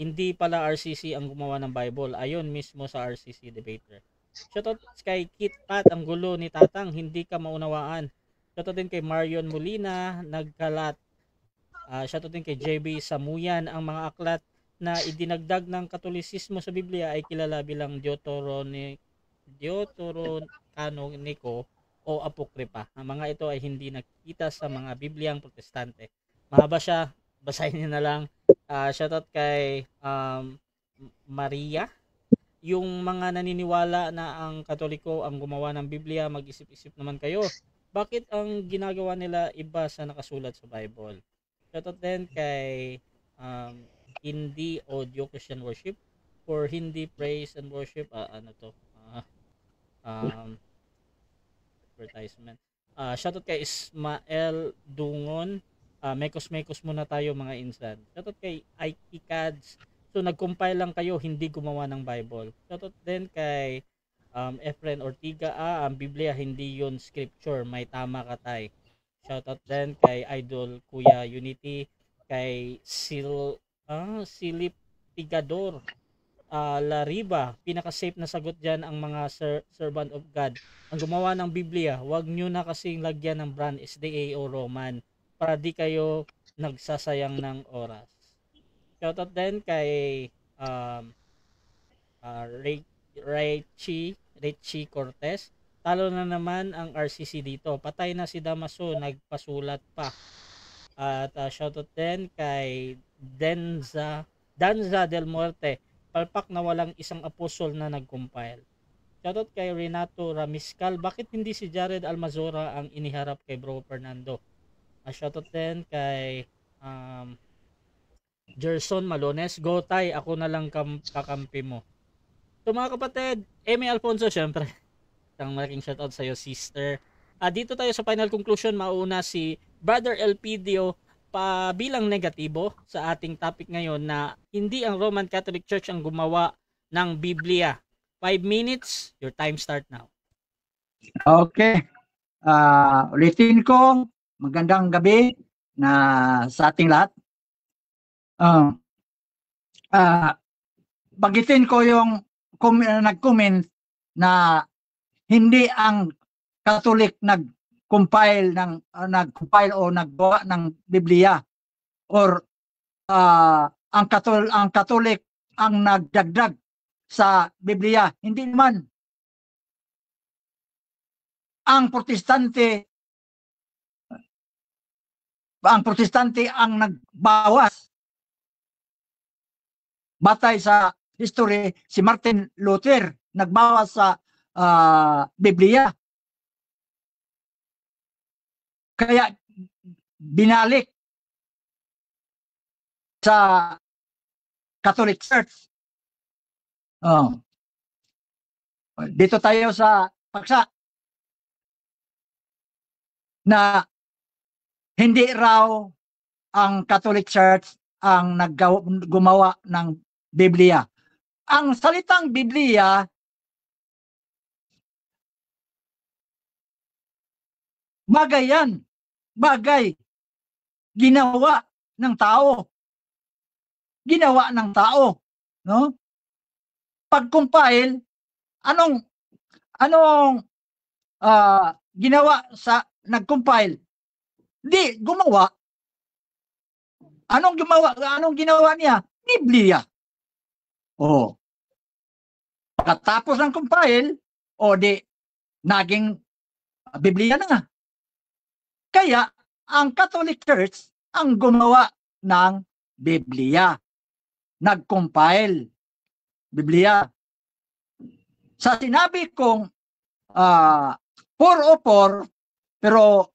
Hindi pala RCC ang gumawa ng Bible. Ayon mismo sa RCC debater. Shoutout kay Kit Pat, ang gulo ni Tatang, hindi ka maunawaan. Shoutout din kay Marion Molina, nagkalat. Shoutout din kay JB Samuyan, ang mga aklat na idinagdag ng Katolisismo sa Biblia ay kilala bilang Deuterocanonico o Apokripa. Ang mga ito ay hindi nakikita sa mga Bibliang Protestante. Mahaba siya, basahin niyo na lang. Shoutout kay Maria. Yung mga naniniwala na ang Katoliko ang gumawa ng Biblia, mag-isip-isip naman kayo. Bakit ang ginagawa nila iba sa nakasulat sa Bible? Shoutout din kay Hindi Audio Christian Worship for Hindi Praise and Worship. Advertisement. Shoutout kay Ismael Dungon. Mekos-mekos muna tayo mga insan. Shoutout kay Ike Cads. So nag-compile lang kayo, hindi gumawa ng Bible. Shoutout din kay Efren Ortiga. Ang Biblia hindi yun scripture, may tama ka tay. Shoutout din kay Idol Kuya Unity, kay Silip Tigador Lariba. Pinaka-safe na sagot dyan ang mga servant of God. Ang gumawa ng Biblia, wag nyo na kasing lagyan ng brand SDA o Roman para di kayo nagsasayang ng oras. Shoutout din kay Richie Cortez. Talo na naman ang RCC dito. Patay na si Damaso, nagpasulat pa. At shoutout din kay Danza del Muerte. Palpak na walang isang apostol na nag-compile. Shoutout kay Renato Ramiscal. Bakit hindi si Jared Almazora ang iniharap kay Bro Fernando? Shoutout din kay Gerson Malones. Go tay, ako na lang kakampi mo. So mga kapatid, Amy Alfonso syempre. Isang malaking shoutout sa iyo, sister. Dito tayo sa final conclusion. Mauna si Brother Elpidio bilang negatibo sa ating topic ngayon na hindi ang Roman Catholic Church ang gumawa ng Biblia. 5 minutes, your time start now. Okay. Ulitin ko, magandang gabi na sa ating lahat. Bagitin ko yung nag-comment na hindi ang Catholic nag-compile o naggawa ng Biblia or ang Catholic ang nagdagdag sa Biblia. Hindi naman. Ang Protestante ang nagbawas. Batay sa history, si Martin Luther nagbawas sa Biblia. Kaya binalik sa Catholic Church. Dito tayo sa paksa na hindi raw ang Catholic Church ang gumawa ng Biblia. Ang salitang Biblia bagay yan. Bagay. Ginawa ng tao. Ginawa ng tao. No? Pag-compile, anong ginawa sa nag-compile? Di, gumawa. Anong ginawa niya? Biblia. Pagkatapos ng compile, naging Biblia na nga. Kaya, ang Catholic Church ang gumawa ng Biblia. Nag-compile. Biblia. Sa sinabi kong 4 o 4, pero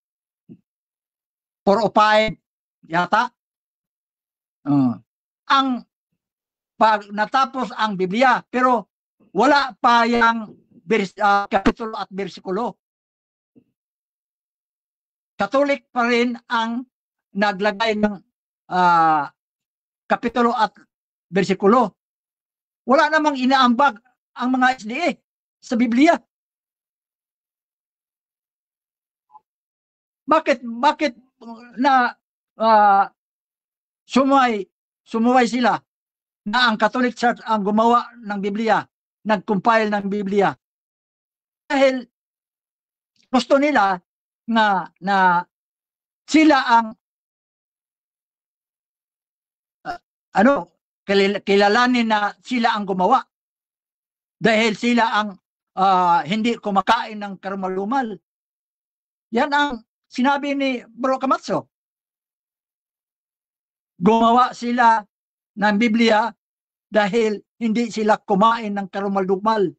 4 o 5 yata, Ang pag natapos ang Biblia, pero wala pa yung kapitulo at bersikulo. Katolik pa rin ang naglagay ng kapitulo at bersikulo. Wala namang inaambag ang mga SDA sa Biblia. Bakit na sumuway sila na ang Catholic Church ang gumawa ng Biblia, nag-compile ng Biblia? Dahil gusto nila na sila ang kilalanin na sila ang gumawa. Dahil sila ang hindi kumakain ng karumal-dumal. Yan ang sinabi ni Bro Camacho. Gumawa sila ng Biblia dahil hindi sila kumain ng karumal-dumal.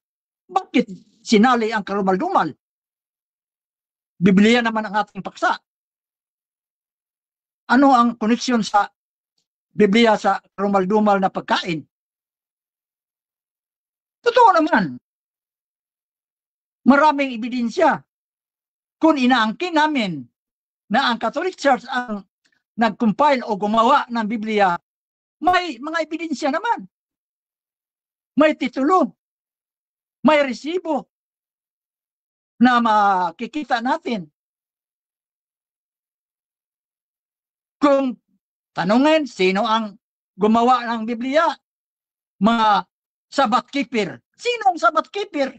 Bakit sinali ang karumal-dumal? Biblia naman ang ating paksa. Ano ang koneksyon sa Biblia sa karumal-dumal na pagkain? Totoo naman. Maraming ebidensya. Kung inaangkin namin na ang Catholic Church ang nag-compile o gumawa ng Biblia, may mga ebidensya naman. May titulo. May resibo na makikita natin. Kung tanungin, sino ang gumawa ng Biblia? Mga Sabbath keeper. Sino ang Sabbath keeper?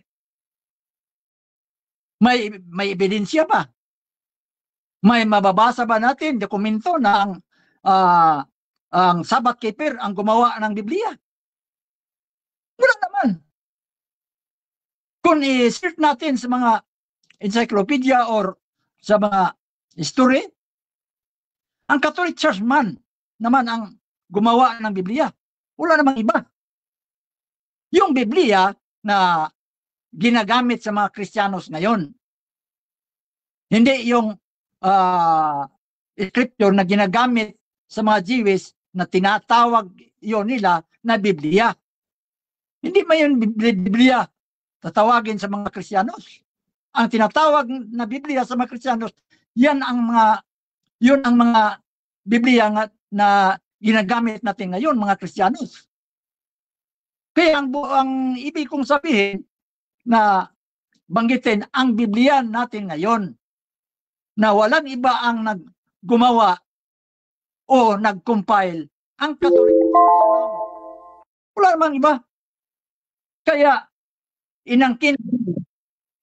May ebidensya ba? May mababasa ba natin dokumento na ang Sabbath keeper ang gumawa ng Biblia? Wala naman. Kung i-search natin sa mga encyclopedia or sa mga history, ang Catholic Church naman ang gumawa ng Biblia. Wala namang iba. Yung Biblia na ginagamit sa mga Kristiyanos ngayon, hindi yung scripture na ginagamit sa mga Jewish na tinatawag yon nila na Biblia. Hindi man yun Biblia tatawagin sa mga Kristiyanos. Ang tinatawag na Biblia sa mga Kristiyanos, yun ang mga Biblia na ginagamit natin ngayon, mga Kristiyanos. Kaya ang ibig kong sabihin na banggitin ang Biblia natin ngayon na walang iba ang naggumawa o nag-compile, ang Catholic Church lang. Wala namang iba. Kaya inangkin